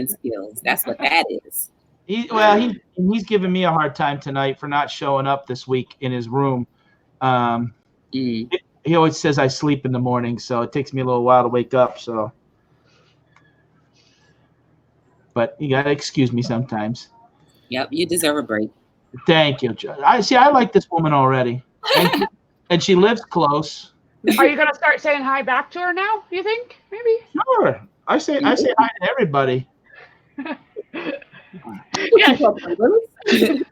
skills. That's what that is. He's giving me a hard time tonight for not showing up this week in his room. He always says I sleep in the morning, so it takes me a little while to wake up. So, but you gotta excuse me sometimes. Yep, you deserve a break. Thank you. I like this woman already, and she lives close. Are you gonna start saying hi back to her now? You think maybe? Sure. I say hi to everybody. Yeah. Come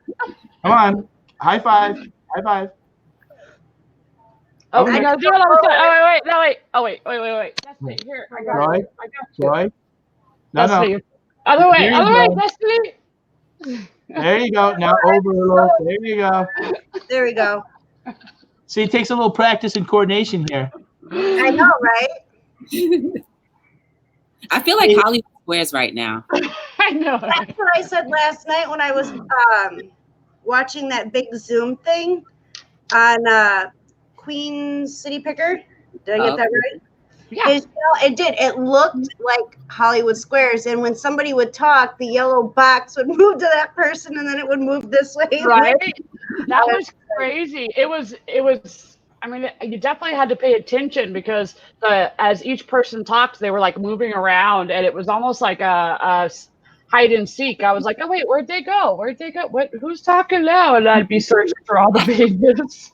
on, high five. Oh, Okay. I gotta do it all the time. Oh wait. That's it. Here, I got it. Joy. No. Destiny. Other way, Go. Destiny. There you go. Now over a little. There you go. There we go. See, it takes a little practice and coordination here. I know, right? I feel like Hollywood Squares right now. I know. That's what I said last night when I was watching that big Zoom thing on Queen City Picker. Did I get that right? Yeah. It did. It looked like Hollywood Squares, and when somebody would talk, the yellow box would move to that person, and then it would move this way. Right. That was crazy. It was. I mean, you definitely had to pay attention because as each person talked, they were like moving around, and it was almost like a hide and seek. I was like, oh wait, where'd they go? Where'd they go? Who's talking now? And I'd be searching for all the pages.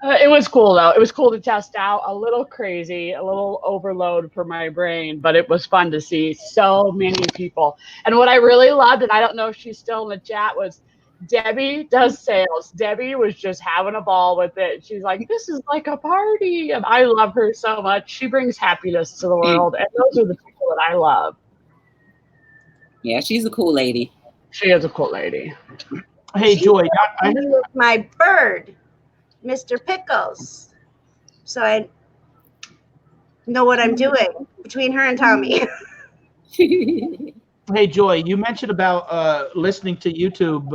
It was cool though. It was cool to test out. A little crazy, a little overload for my brain, but it was fun to see so many people. And what I really loved, and I don't know if she's still in the chat, was Debbie does sales. Debbie was just having a ball with it. She's like, this is like a party. And I love her so much. She brings happiness to the world. And those are the people that I love. Yeah, she's a cool lady. She is a cool lady. Hey, Joy, With my bird, Mr. Pickles. So I know what I'm doing between her and Tommy. Hey, Joy, you mentioned about listening to YouTube,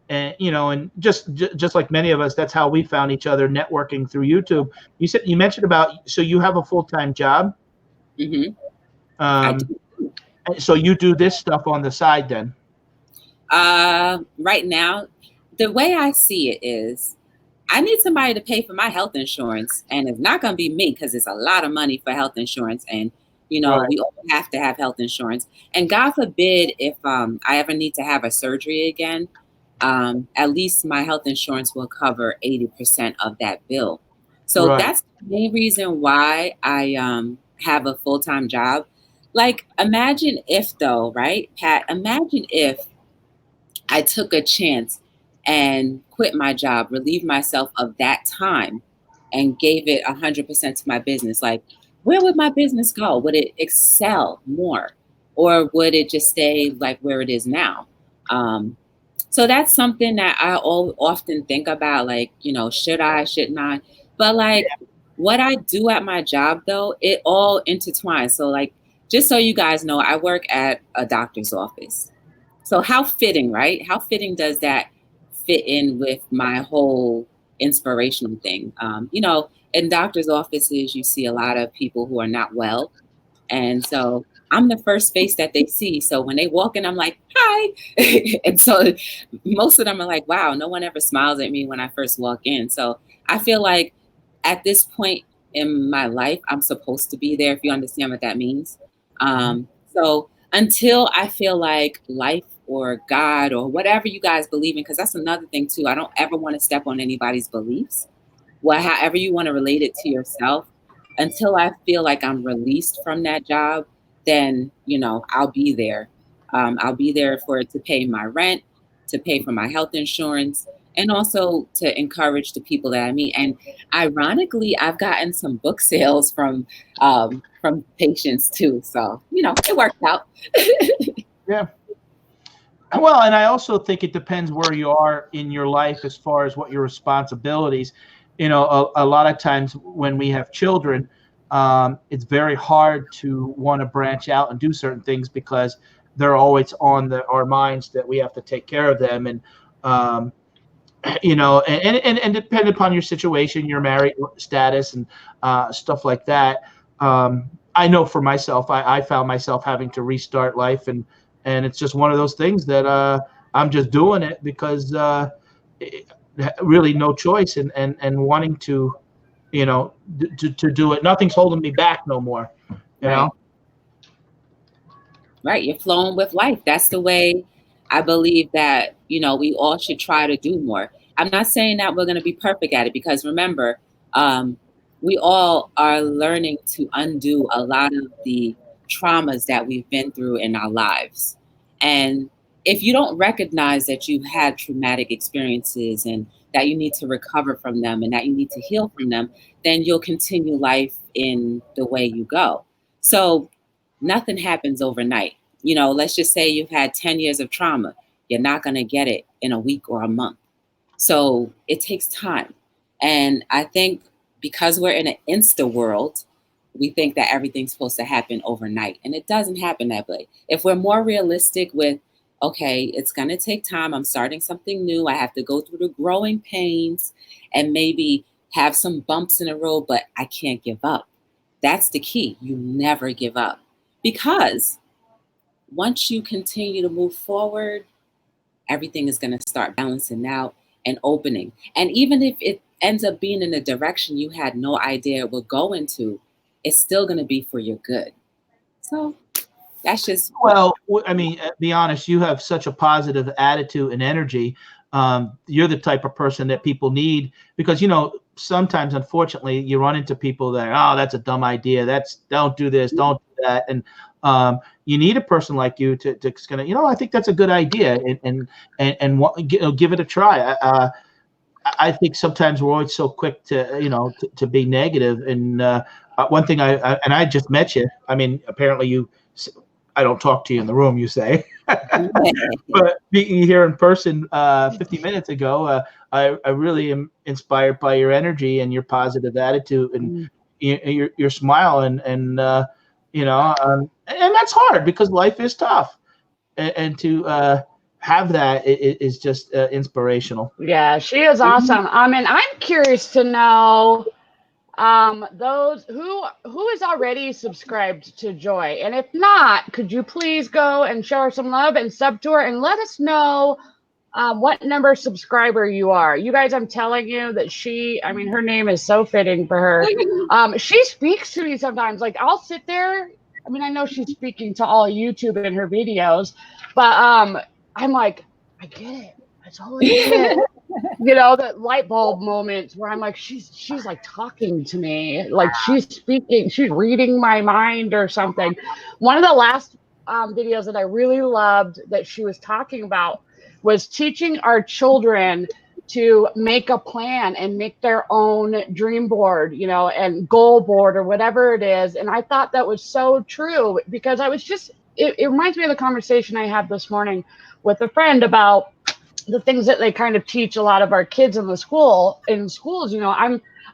and and just like many of us, that's how we found each other, networking through YouTube. You mentioned about, so you have a full-time job. Mm-hmm. I do. So you do this stuff on the side then? Right now, the way I see it is, I need somebody to pay for my health insurance, and it's not going to be me because it's a lot of money for health insurance, and Right. we all have to have health insurance. And God forbid if I ever need to have a surgery again, at least my health insurance will cover 80% of that bill. So Right. that's the main reason why I have a full-time job. Like, imagine if though, right, Pat? Imagine if I took a chance and quit my job, relieved myself of that time, and gave it 100% to my business. Like, where would my business go? Would it excel more, or would it just stay like where it is now? So that's something that I often think about. Like, should I, shouldn't I? But like, what I do at my job, though, it all intertwines. So like, just so you guys know, I work at a doctor's office. So how fitting, right? How fitting does that fit in with my whole inspirational thing? In doctor's offices, you see a lot of people who are not well. And so I'm the first face that they see. So when they walk in, I'm like, hi. And so most of them are like, wow, no one ever smiles at me when I first walk in. So I feel like at this point in my life, I'm supposed to be there, if you understand what that means. So until I feel like life or God or whatever you guys believe in, because that's another thing too. I don't ever want to step on anybody's beliefs. Well, however you want to relate it to yourself, until I feel like I'm released from that job, then, I'll be there. I'll be there for it to pay my rent, to pay for my health insurance, and also to encourage the people that I meet. And ironically, I've gotten some book sales from patients too. So, it worked out. Yeah. Well, and I also think it depends where you are in your life as far as what your responsibilities. A lot of times when we have children, it's very hard to want to branch out and do certain things because they're always on our minds that we have to take care of them. And, and depending upon your situation, your married status and stuff like that. I know for myself, I found myself having to restart life, and it's just one of those things that I'm just doing it because really no choice, and wanting to, to do it. Nothing's holding me back no more, you know? Right. You're flowing with life. That's the way I believe that, we all should try to do more. I'm not saying that we're going to be perfect at it because remember, we all are learning to undo a lot of the traumas that we've been through in our lives. And if you don't recognize that you've had traumatic experiences and that you need to recover from them and that you need to heal from them, then you'll continue life in the way you go. So nothing happens overnight. Let's just say you've had 10 years of trauma. You're not going to get it in a week or a month. So it takes time. And I think because we're in an Insta world, we think that everything's supposed to happen overnight, and it doesn't happen that way. If we're more realistic with, okay, it's going to take time. I'm starting something new. I have to go through the growing pains and maybe have some bumps in the road, but I can't give up. That's the key. You never give up, because once you continue to move forward, everything is going to start balancing out and opening. And even if it ends up being in a direction you had no idea it would go into, it's still going to be for your good. So that's just. Well, I mean, be honest, you have such a positive attitude and energy. You're the type of person that people need, because, you know, sometimes, unfortunately, you run into people that, oh, that's a dumb idea. Don't do this, don't do that. And you need a person like you to kind of, you know, I think that's a good idea, and give it a try. I think sometimes we're always so quick to, you know, to be negative. And one thing I just met you. I mean, apparently I don't talk to you in the room, you say, but meeting you here in person 50 minutes ago, I really am inspired by your energy and your positive attitude and your smile and you know, and that's hard because life is tough, and to have that is just inspirational. Yeah, she is awesome. I mean, I'm curious to know those who is already subscribed to Joy, and if not, could you please go and show her some love and sub to her and let us know what number subscriber you are. You guys, I'm telling you that I mean, her name is so fitting for her. She speaks to me sometimes. Like, I'll sit there. I mean, I know she's speaking to all YouTube in her videos, but I'm like, I get it. I totally get it. You know, that light bulb moments where I'm like, she's like talking to me, like she's speaking, she's reading my mind or something. One of the last videos that I really loved that she was talking about was teaching our children to make a plan and make their own dream board, you know, and goal board or whatever it is. And I thought that was so true, because I was just, it reminds me of the conversation I had this morning with a friend about the things that they kind of teach a lot of our kids in schools. You know,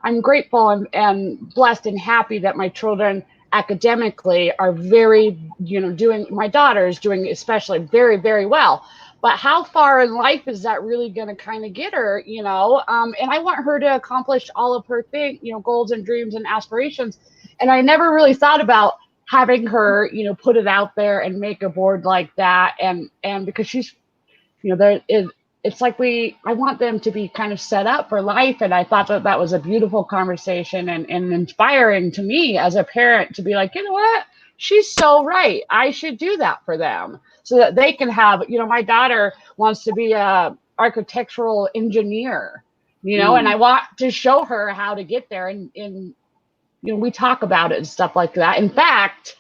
I'm grateful and blessed and happy that my children academically are very, you know, my daughter is doing especially very, very well. But how far in life is that really going to kind of get her, you know? And I want her to accomplish all of her goals and dreams and aspirations. And I never really thought about having her, you know, put it out there and make a board like that. And because she's, you know, it's like I want them to be kind of set up for life. And I thought that was a beautiful conversation and inspiring to me as a parent to be like, you know what? She's so right. I should do that for them so that they can have, you know, my daughter wants to be a architectural engineer, you know, and I want to show her how to get there. And, you know, we talk about it and stuff like that. In fact,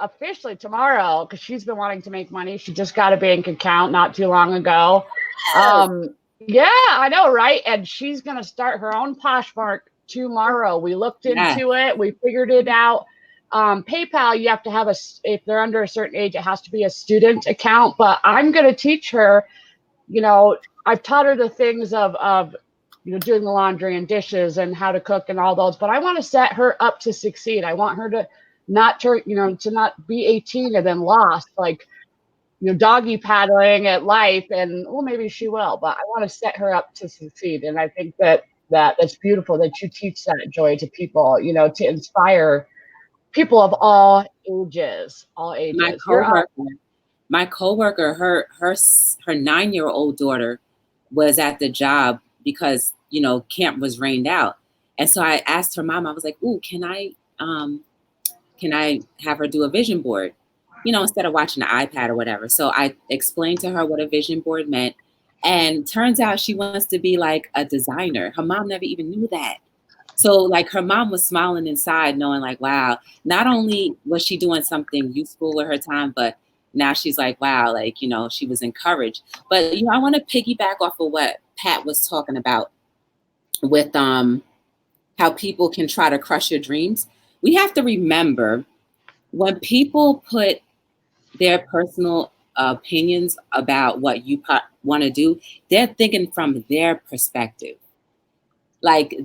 officially tomorrow, because she's been wanting to make money. She just got a bank account not too long ago. Yeah, I know, right? And she's going to start her own Poshmark tomorrow. We looked into it. We figured it out. PayPal, you have to have if they're under a certain age, it has to be a student account. But I'm going to teach her, you know, I've taught her the things of you know, doing the laundry and dishes and how to cook and all those. But I want to set her up to succeed. I want her to not be 18 and then lost, like, you know, doggy paddling at life. And well, maybe she will, but I want to set her up to succeed. And I think that's beautiful that you teach that, Joy, to people, you know, to inspire people of all ages. My coworker, her 9-year-old daughter was at the job because, you know, camp was rained out. And so I asked her mom, I was like, ooh, can I have her do a vision board, you know, instead of watching the iPad or whatever. So I explained to her what a vision board meant. And turns out she wants to be like a designer. Her mom never even knew that. So like her mom was smiling inside knowing like, wow, not only was she doing something useful with her time, but now she's like, wow, like, you know, she was encouraged. But, you know, I want to piggyback off of what Pat was talking about with how people can try to crush your dreams. We have to remember when people put their personal opinions about what you want to do, they're thinking from their perspective. Like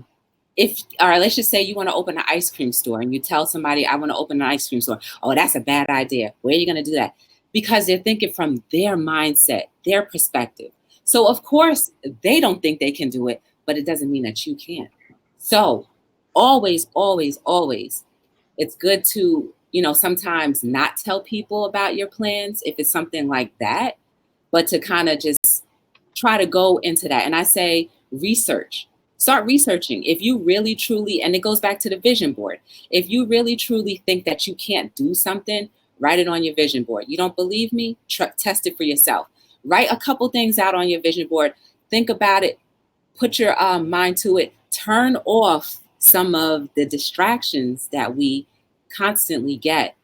all right, let's just say you want to open an ice cream store and you tell somebody, I want to open an ice cream store. Oh, that's a bad idea. Where are you going to do that? Because they're thinking from their mindset, their perspective. So of course they don't think they can do it, but it doesn't mean that you can't. So always, always, always, it's good to, sometimes not tell people about your plans if it's something like that, but to kind of just try to go into that. And I say research. Start researching. If you really truly, and it goes back to the vision board, if you really truly think that you can't do something, write it on your vision board. You don't believe me? Test it for yourself. Write a couple things out on your vision board. Think about it. Put your mind to it. Turn off some of the distractions that we constantly get.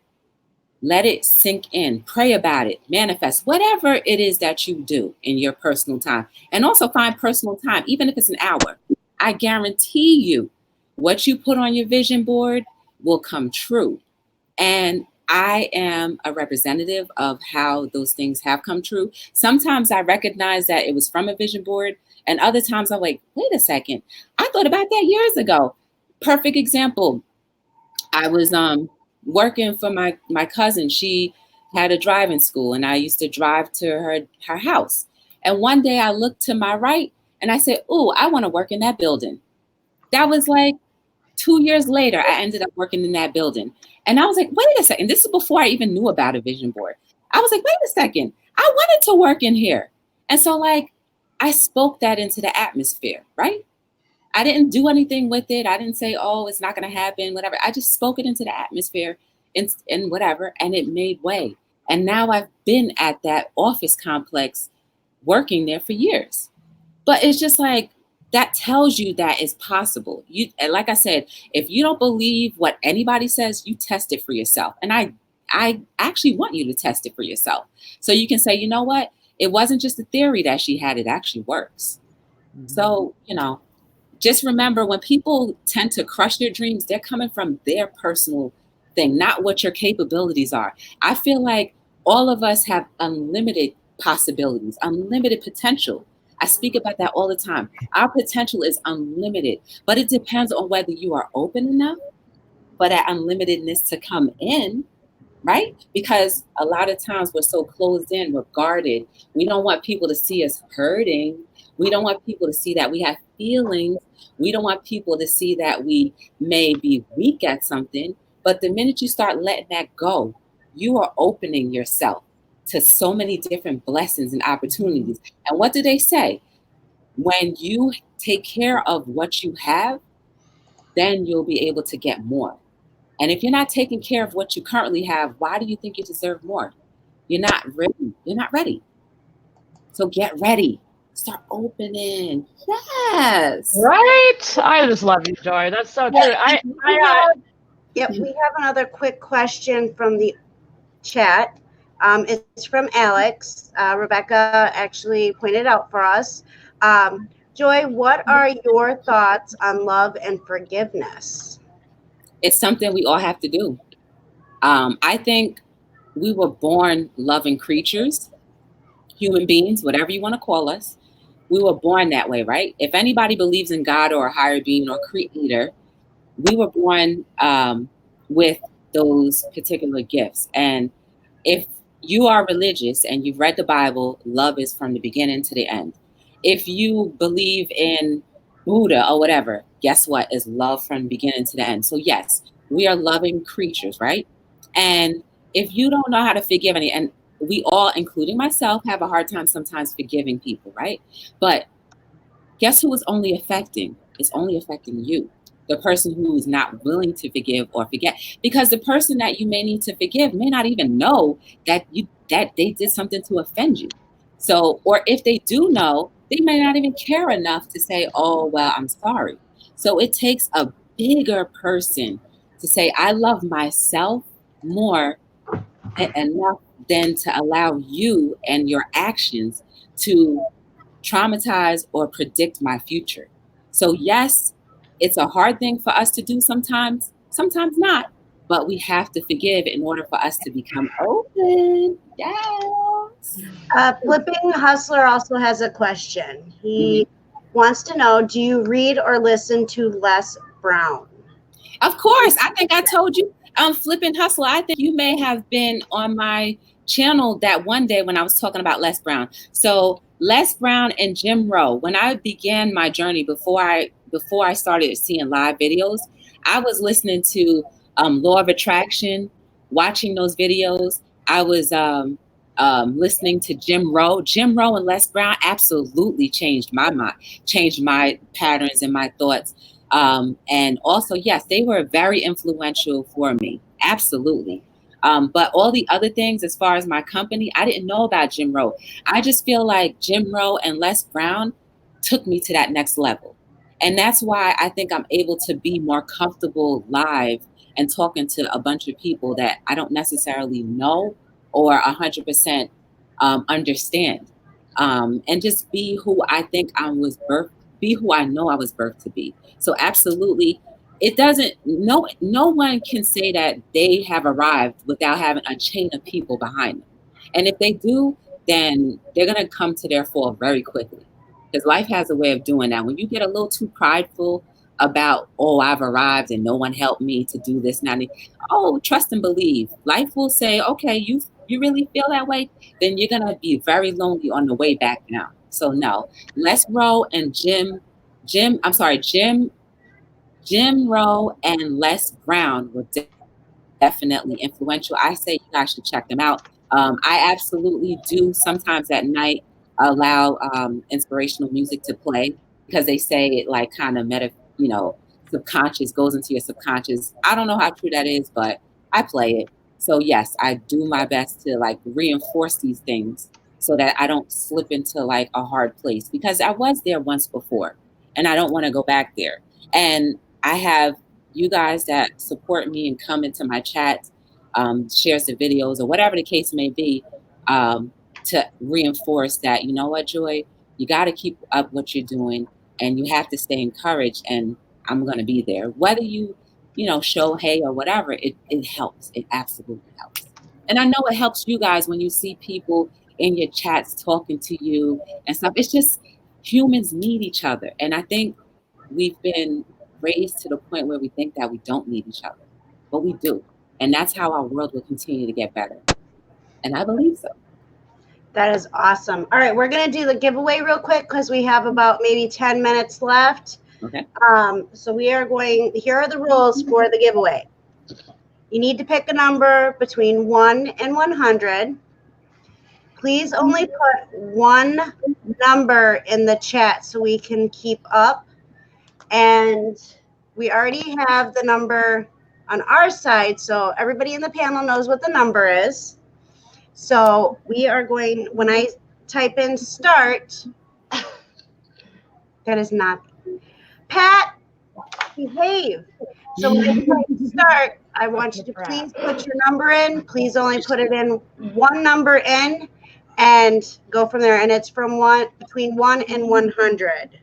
Let it sink in. Pray about it. Manifest. Whatever it is that you do in your personal time. And also find personal time, even if it's an hour. I guarantee you what you put on your vision board will come true. And I am a representative of how those things have come true. Sometimes I recognize that it was from a vision board, and other times I'm like, wait a second, I thought about that years ago. Perfect example. I was working for my cousin. She had a driving school, and I used to drive to her house. And one day I looked to my right, and I said, "Ooh, I want to work in that building." That was like 2 years later, I ended up working in that building. And I was like, wait a second. This is before I even knew about a vision board. I was like, wait a second. I wanted to work in here. And so I spoke that into the atmosphere, right? I didn't do anything with it. I didn't say, oh, it's not going to happen, whatever. I just spoke it into the atmosphere and whatever, and it made way. And now I've been at that office complex working there for years. But it's just that tells you that it's possible. Like I said, if you don't believe what anybody says, you test it for yourself. And I actually want you to test it for yourself. So you can say, you know what? It wasn't just a theory that she had. It actually works. Mm-hmm. So, just remember, when people tend to crush their dreams, they're coming from their personal thing, not what your capabilities are. I feel like all of us have unlimited possibilities, unlimited potential. I speak about that all the time. Our potential is unlimited, but it depends on whether you are open enough for that unlimitedness to come in, right? Because a lot of times we're so closed in, we're guarded. We don't want people to see us hurting. We don't want people to see that we have feelings. We don't want people to see that we may be weak at something. But the minute you start letting that go, you are opening yourself to so many different blessings and opportunities. And what do they say? When you take care of what you have, then you'll be able to get more. And if you're not taking care of what you currently have, why do you think you deserve more? You're not ready. You're not ready. So get ready. Start opening. Yes. Right. I just love you, Joy. That's so true. Yep. We have another quick question from the chat. It's from Alex. Rebecca actually pointed out for us. Joy, what are your thoughts on love and forgiveness? It's something we all have to do. I think we were born loving creatures, human beings, whatever you want to call us. We were born that way, right? If anybody believes in God or a higher being or creator, we were born with those particular gifts. And if you are religious and you've read the Bible, love is from the beginning to the end. If you believe in Buddha or whatever, guess what? Is love from the beginning to the end. So yes, we are loving creatures, right? And if you don't know how to forgive and we all, including myself, have a hard time sometimes forgiving people, right? But guess who is only affecting? It's only affecting you. The person who is not willing to forgive or forget, because the person that you may need to forgive may not even know that they did something to offend you. So, or if they do know, they may not even care enough to say, oh, well, I'm sorry. So it takes a bigger person to say, I love myself more enough than to allow you and your actions to traumatize or predict my future. So yes, it's a hard thing for us to do sometimes not, but we have to forgive in order for us to become open. Yes. Flipping Hustler also has a question. He wants to know, do you read or listen to Les Brown? Of course. I think I told you. Flippin' Hustler. I think you may have been on my channel that one day when I was talking about Les Brown. So Les Brown and Jim Rohn, when I began my journey before I started seeing live videos, I was listening to Law of Attraction, watching those videos. I was listening to Jim Rohn. Jim Rohn and Les Brown absolutely changed my mind, changed my patterns and my thoughts. And also, yes, they were very influential for me. Absolutely. But all the other things, as far as my company, I didn't know about Jim Rohn. I just feel like Jim Rohn and Les Brown took me to that next level. And that's why I think I'm able to be more comfortable live and talking to a bunch of people that I don't necessarily know or 100% understand. And just be who I think be who I know I was birthed to be. So absolutely, it doesn't, no one can say that they have arrived without having a chain of people behind them. And if they do, then they're going to come to their fall very quickly, because life has a way of doing that. When you get a little too prideful about, oh, I've arrived and no one helped me to do this now, oh, trust and believe. Life will say, okay, you really feel that way? Then you're going to be very lonely on the way back down. So no, Les Rohn and Jim Rohn and Les Brown were definitely influential. I say you guys should check them out. I absolutely do sometimes at night allow inspirational music to play, because they say it like kind of subconscious, goes into your subconscious. I don't know how true that is, but I play it. So yes, I do my best to like reinforce these things so that I don't slip into like a hard place, because I was there once before and I don't want to go back there. And I have you guys that support me and come into my chats, shares the videos or whatever the case may be, to reinforce that, you know what, Joy, you got to keep up what you're doing and you have to stay encouraged, and I'm going to be there. Whether you show hey or whatever, it helps. It absolutely helps. And I know it helps you guys when you see people in your chats talking to you and stuff. It's just humans need each other. And I think we've been raised to the point where we think that we don't need each other, but we do. And that's how our world will continue to get better. And I believe so. That is awesome. All right, we're going to do the giveaway real quick because we have about maybe 10 minutes left. Okay. So here are the rules for the giveaway. You need to pick a number between 1 and 100. Please only put one number in the chat so we can keep up. And we already have the number on our side, so everybody in the panel knows what the number is. So we are going, when I type in start, that is not, Pat, behave. So when I type start, I want you to please put your number in. Please only put it in one number in and go from there. And it's from between 1 and 100.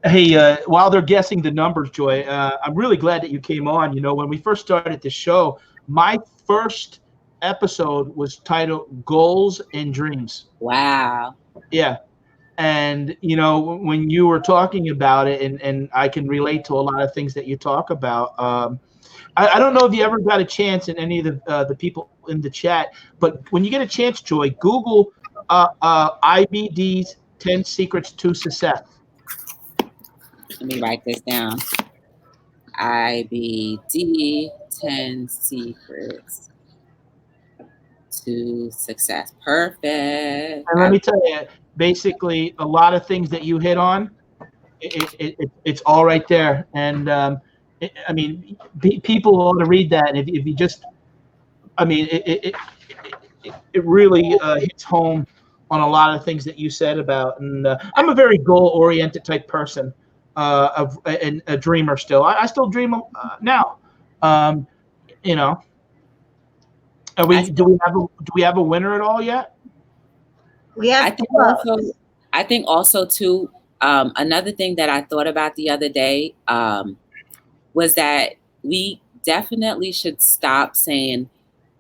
Hey, while they're guessing the numbers, Joy, I'm really glad that you came on. You know, when we first started the show, my first episode was titled Goals and Dreams. Wow. Yeah. And, you know, when you were talking about it, and I can relate to a lot of things that you talk about. I don't know if you ever got a chance, in any of the people in the chat, but when you get a chance, Joy, Google IBD's 10 Secrets to Success. Let me write this down. IBD 10 Secrets to Success. Perfect. And let me tell you, basically, a lot of things that you hit on, it's all right there. And I mean, people ought to read that. And if you just, I mean, it really hits home on a lot of things that you said about. And I'm a very goal-oriented type person. And a dreamer still. I still dream now. You know, do we have a winner at all yet? Yeah, I think also too. Another thing that I thought about the other day was that we definitely should stop saying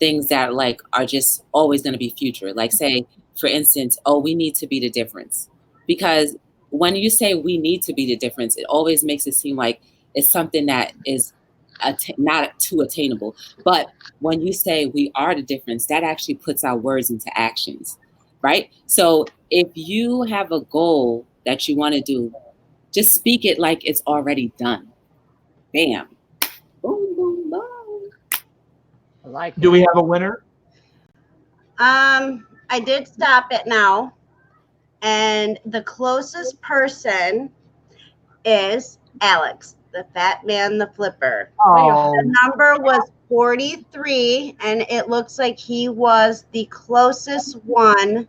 things that like are just always going to be future. Like say, for instance, oh, we need to be the difference. Because when you say we need to be the difference, it always makes it seem like it's something that is not too attainable. But when you say we are the difference, that actually puts our words into actions, right? So if you have a goal that you want to do, just speak it like it's already done. Bam. Boom, boom, boom. I like Do we have a winner? I did stop it now. And the closest person is Alex, the fat man, the flipper. Oh, The number was 43, and it looks like he was the closest one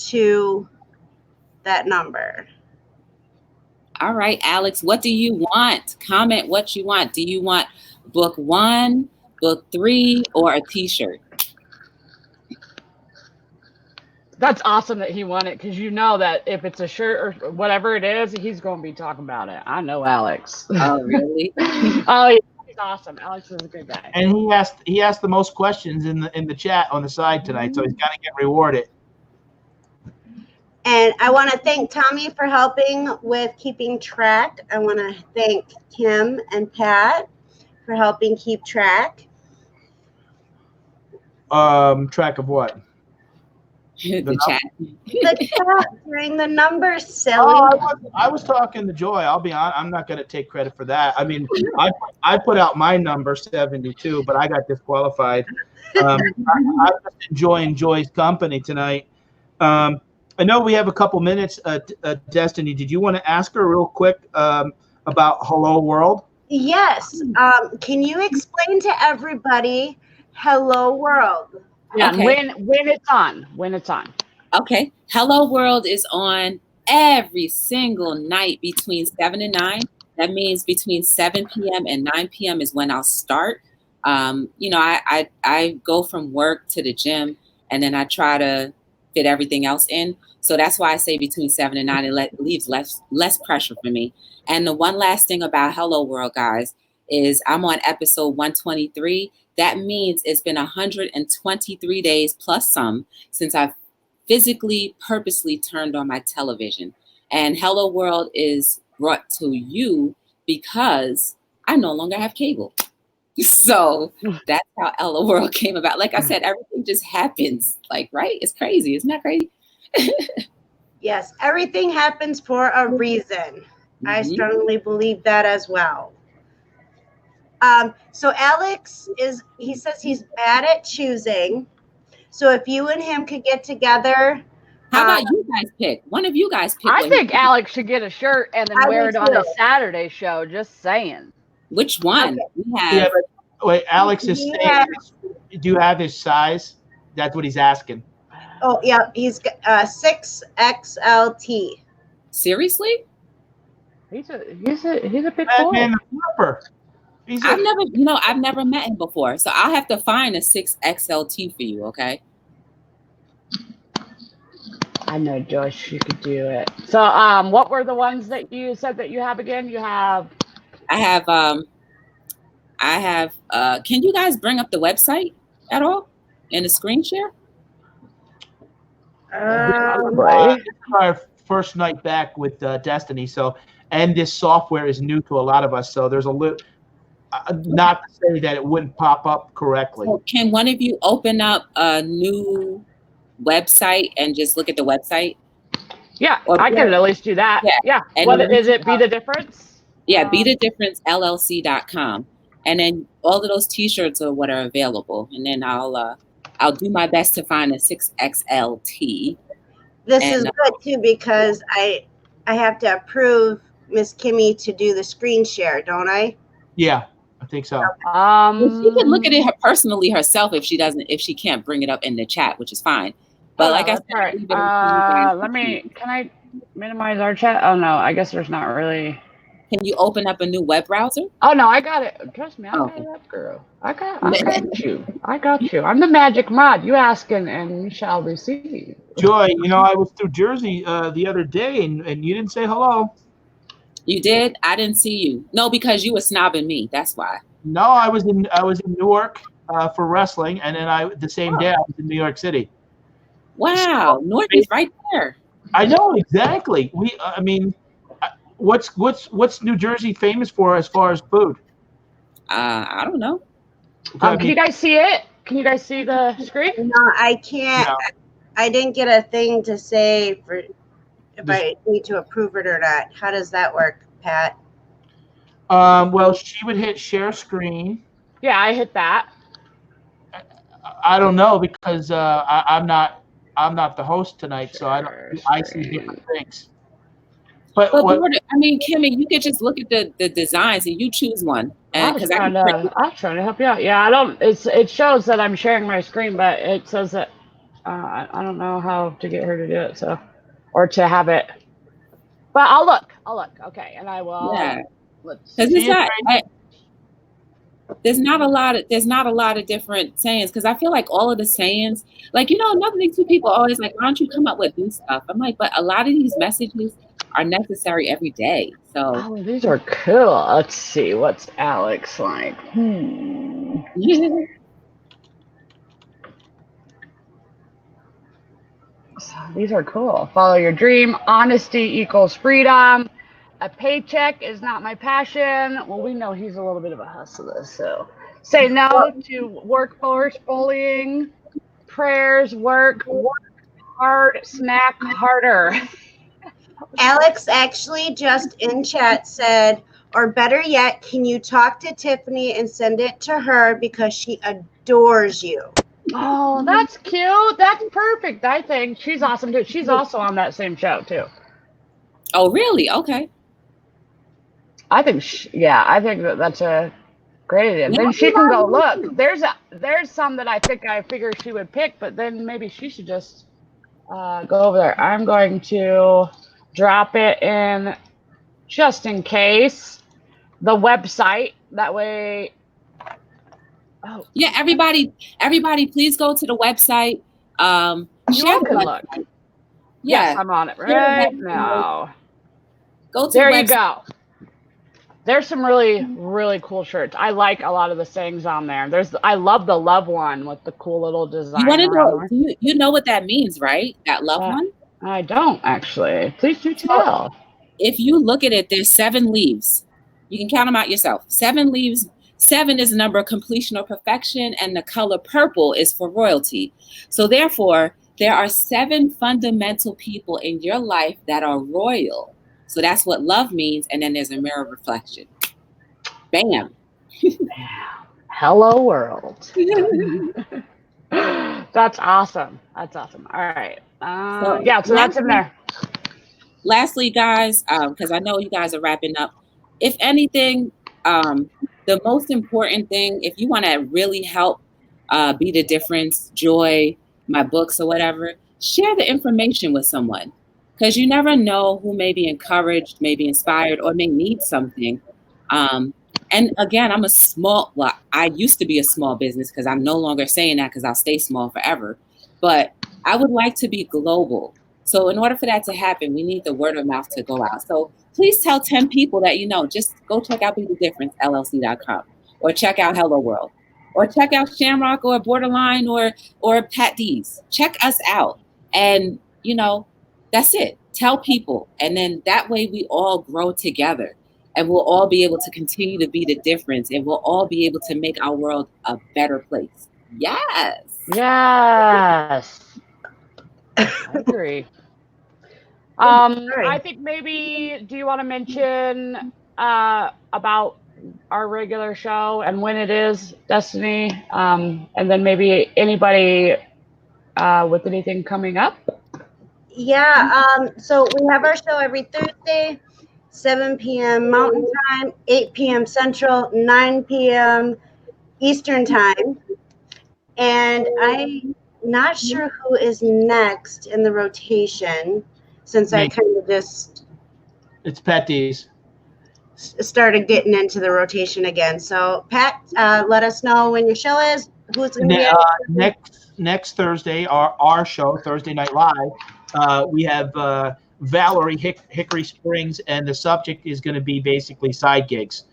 to that number. All right, Alex, what do you want? Comment what you want. Do you want book 1, book 3, or a t-shirt? That's awesome that he won it, because you know that if it's a shirt or whatever it is, he's going to be talking about it. I know Alex. Oh, really? Oh, yeah, he's awesome. Alex is a good guy. and he asked the most questions in the chat on the side tonight, so he's got to get rewarded. And I want to thank Tommy for helping with keeping track. I want to thank Kim and Pat for helping keep track. Track of what? The chat. The chat during the numbers, silly. Oh, I was talking to Joy. I'll be honest. I'm not going to take credit for that. I mean, I put out my number 72, but I got disqualified. I'm just enjoying Joy's company tonight. I know we have a couple minutes. Destiny, did you want to ask her real quick about Hello World? Yes. Can you explain to everybody Hello World? Yeah, Okay. and when it's on. Okay. Hello World is on every single night between 7 and 9. That means between 7 p.m. and 9 p.m. is when I'll start. I go from work to the gym, and then I try to fit everything else in. So that's why I say between 7 and 9. It leaves less pressure for me. And the one last thing about Hello World, guys, is I'm on episode 123. That means it's been 123 days plus some since I've physically, purposely turned on my television. And Hello World is brought to you because I no longer have cable. So that's how Hello World came about. Like I said, everything just happens. Like, right? It's crazy. Isn't that crazy? Yes, everything happens for a reason. I Mhm. strongly believe that as well. So Alex he says he's bad at choosing. So if you and him could get together. How about you guys pick? One of you guys pick. I one. think Alex should get a shirt and then I wear do it on a too. Saturday show. Just saying. Which one? We Yeah, have. but wait, Alex is saying, Yeah. do you have his size? That's what he's asking. Oh, yeah, he's 6XLT. Seriously? He's a big That boy. man, the flipper. I've never met him before. So I'll have to find a 6XLT for you, okay? I know, Joyce, you could do it. So, what were the ones that you said that you have again? You have. I have can you guys bring up the website at all in the screen share? This is our first night back with Destiny, and this software is new to a lot of us, so there's a little. Not to say that it wouldn't pop up correctly. So can one of you open up a new website and just look at the website? Yeah, Or- I can at least do that. Yeah. Yeah. And What then- is it? Be the difference? Yeah, BeTheDifferenceLLC.com. And then all of those t-shirts are what are available. And then I'll do my best to find a 6XLT. This And, is good too because I have to approve Miss Kimmy to do the screen share, don't I? Yeah, I think so. Well, she can look at it personally herself if she can't bring it up in the chat, which is fine. But like I said, all right. leave it up to you guys. Can I minimize our chat? Oh no, I guess there's not really. Can you open up a new web browser? Oh no, I got it. Trust me, I got Okay. it up, girl. I got you. I got you. I'm the magic mod. You ask and you shall receive. Joy, I was through Jersey the other day, and you didn't say hello. You did? I didn't see you. No, because you were snobbing me. That's why. No, I was in Newark. for wrestling, and then the same day I was in New York City. Wow, Northeast right there. I know exactly. What's New Jersey famous for as far as food? I don't know. Can you guys see it? Can you guys see the screen? No, I can't. No. I didn't get a thing to say for if I need to approve it or not. How does that work, Pat? Well, she would hit share screen. Yeah, I hit that. I don't know because I'm not the host tonight, so I see different things. But Kimmy, you could just look at the designs and you choose one. I'm trying to help you out. Yeah, I don't. It shows that I'm sharing my screen, but it says that I don't know how to get her to do it. So, or to have it. But I'll look. Okay, and I will. Yeah. Let's. There's not a lot of different sayings because I feel like all of the sayings, like another thing too, people always like, why don't you come up with new stuff? I'm like, but a lot of these messages are necessary every day. So these are cool. Let's see, what's Alex like? These are cool. Follow your dream. Honesty equals freedom. A paycheck is not my passion. Well, we know he's a little bit of a hustler, so say no to workforce bullying. Prayers, work hard, snack harder. Alex actually just in chat said, or better yet, can you talk to Tiffany and send it to her because she adores you? Oh, that's cute. That's perfect. I think she's awesome too. She's also on that same show too. Oh, really? Okay. I think, I think that's a great idea. Then she can go look. There's some that I figure she would pick, but then maybe she should just go over there. I'm going to drop it in just in case the website. That way. Oh yeah, everybody, please go to the website. You can look. Yeah, yes, I'm on it right now. Go to there. You go. There's some really, really cool shirts. I like a lot of the sayings on there. I love the love one with the cool little design. You want to know? You know what that means, right? That love one. I don't actually. Please do tell. If you look at it, there's 7 leaves. You can count them out yourself. 7 leaves. 7 is the number of completion or perfection, and the color purple is for royalty. So therefore, there are 7 fundamental people in your life that are royal. So that's what love means. And then there's a mirror reflection. Bam. Hello world. That's awesome. That's awesome. All right. So that's in there. Lastly, guys, because I know you guys are wrapping up. If anything, the most important thing, if you want to really help Be the Difference, Joy, my books or whatever, share the information with someone. Because you never know who may be encouraged, may be inspired, or may need something. And again, I used to be a small business because I'm no longer saying that because I'll stay small forever. But I would like to be global. So in order for that to happen, we need the word of mouth to go out. So please tell 10 people that you know. Just go check out Be the Difference, LLC.com, or check out Hello World, or check out Shamrock or Borderline or Pat D's. Check us out. And, that's it. Tell people. And then that way we all grow together and we'll all be able to continue to be the difference, and we'll all be able to make our world a better place. Yes. Yes. I agree. I think maybe, do you want to mention about our regular show and when it is, Destiny? And then maybe anybody with anything coming up? Yeah, so we have our show every Thursday, 7 p.m. Mountain Time, 8 p.m. Central, 9 p.m. Eastern Time. And I'm not sure who is next in the rotation, since I kind of just... It's Pat D's. Started getting into the rotation again. So, Pat, let us know when your show is. Who's going to be next Thursday, our show, Thursday Night Live. We have Valerie Hickory Springs, and the subject is going to be basically side gigs.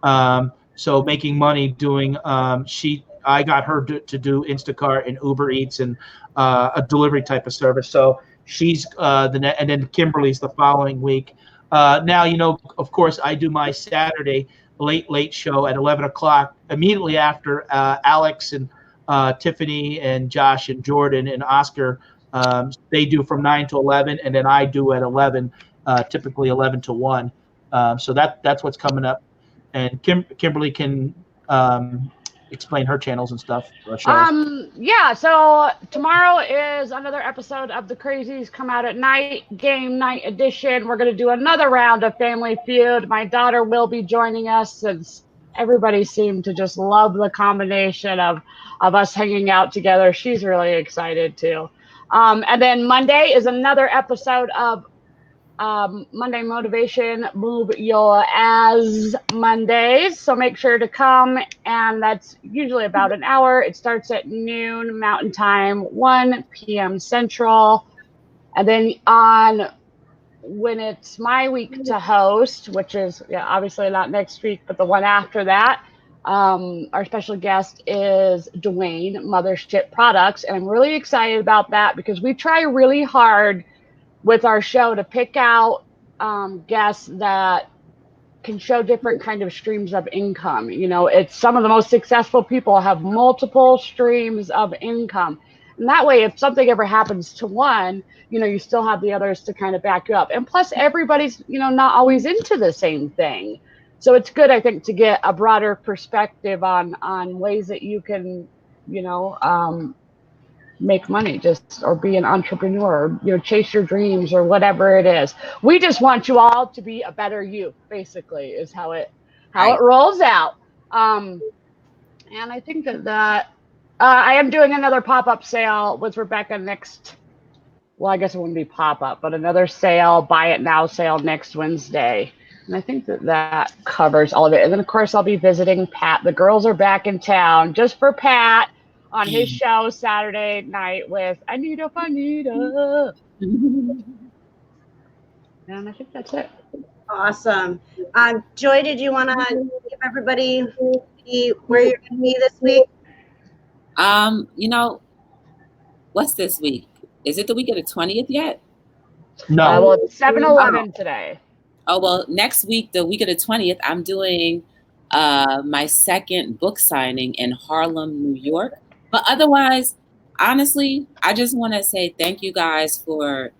So making money doing I got her to do Instacart and Uber Eats and a delivery type of service. So she's and then Kimberly's the following week. Now, of course, I do my Saturday late show at 11 o'clock immediately after Alex and Tiffany and Josh and Jordan and Oscar. They do from 9 to 11, and then I do at 11, typically 11 to 1. So that's what's coming up. And Kimberly can explain her channels and stuff. Yeah, so tomorrow is another episode of The Crazies Come Out at Night, Game Night Edition. We're going to do another round of Family Feud. My daughter will be joining us since everybody seemed to just love the combination of us hanging out together. She's really excited too. And then Monday is another episode of Monday Motivation Move Your As Mondays. So make sure to come, and that's usually about an hour. It starts at noon Mountain Time, 1 p.m. Central. And then when it's my week to host, which is obviously not next week, but the one after that, our special guest is Dwayne, Mothership Products. And I'm really excited about that because we try really hard with our show to pick out guests that can show different kind of streams of income. It's some of the most successful people have multiple streams of income. And that way, if something ever happens to one, you still have the others to kind of back you up. And plus, everybody's, not always into the same thing. So it's good, I think, to get a broader perspective on ways that you can, make money or be an entrepreneur, or, chase your dreams or whatever it is. We just want you all to be a better you, basically, is how it rolls out. And I think that I am doing another pop-up sale with Rebecca I guess it wouldn't be pop-up, but another sale, buy it now sale next Wednesday. And I think that covers all of it. And then, of course, I'll be visiting Pat. The girls are back in town just for Pat on his show Saturday night with Anita Fanita. And I think that's it. Awesome. Joy, did you want to give everybody where you're going to be this week? What's this week? Is it the week of the 20th yet? No. Well, it's 7-11 today. Oh, well, next week, the week of the 20th, I'm doing my second book signing in Harlem, New York. But otherwise, honestly, I just want to say thank you guys for,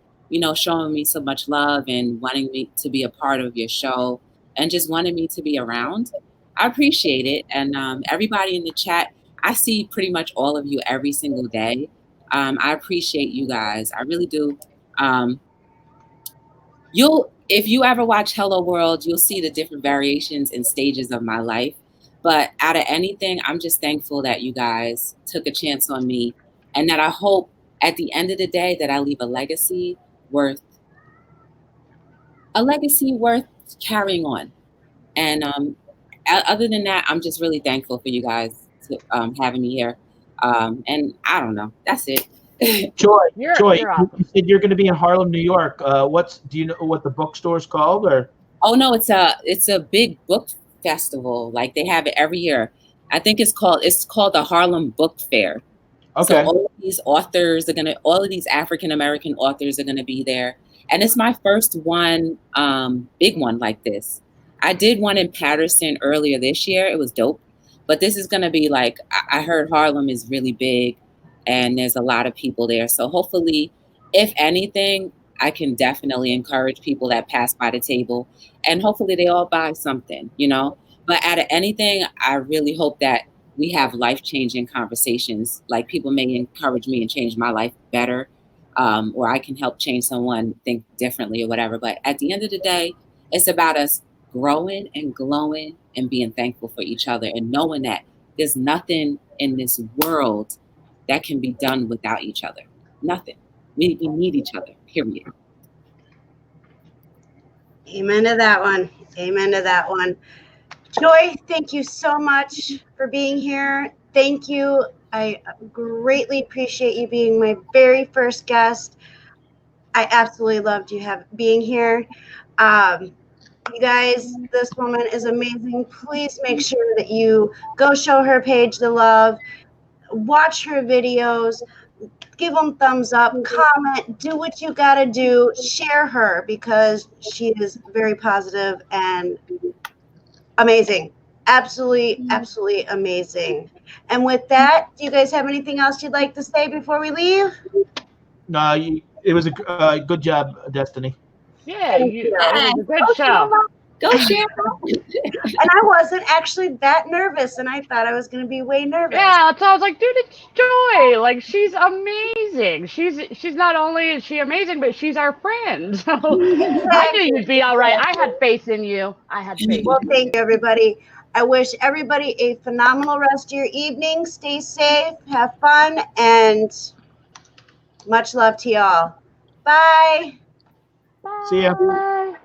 showing me so much love and wanting me to be a part of your show and just wanting me to be around. I appreciate it. And everybody in the chat, I see pretty much all of you every single day. I appreciate you guys. I really do. If you ever watch Hello World, you'll see the different variations and stages of my life. But out of anything, I'm just thankful that you guys took a chance on me, and that I hope at the end of the day that I leave a legacy worth carrying on. And other than that, I'm just really thankful for you guys having me here. And I don't know. That's it. Joy, You're awesome. You said you're going to be in Harlem, New York. Do you know what the bookstore's called? Or oh no, it's a big book festival. Like they have it every year. I think it's called the Harlem Book Fair. Okay. So all of these African American authors are gonna be there, and it's my first one, big one like this. I did one in Patterson earlier this year. It was dope, but this is gonna be like I heard Harlem is really big. And there's a lot of people there. So hopefully, if anything, I can definitely encourage people that pass by the table. And hopefully they all buy something, But out of anything, I really hope that we have life-changing conversations. Like people may encourage me and change my life better. Or I can help change someone think differently or whatever. But at the end of the day, it's about us growing and glowing and being thankful for each other. And knowing that there's nothing in this world that can be done without each other. Nothing. We need each other, period. Amen to that one. Amen to that one. Joy, thank you so much for being here. Thank you. I greatly appreciate you being my very first guest. I absolutely loved you being here. You guys, this woman is amazing. Please make sure that you go show her page the love, watch her videos, give them thumbs up, comment, do what you got to do, share her because she is very positive and amazing. Absolutely, absolutely amazing. And with that, do you guys have anything else you'd like to say before we leave? No, it was a good job, Destiny. Yeah, it was a good Go show. Go share. And I wasn't actually that nervous, and I thought I was going to be way nervous. Yeah, so I was like, dude, it's Joy. Like, she's amazing. She's not only is she amazing, but she's our friend. So I knew you'd be all right. I had faith in you. I had faith. Well, thank you, everybody. I wish everybody a phenomenal rest of your evening. Stay safe, have fun, and much love to y'all. Bye. See ya. Bye.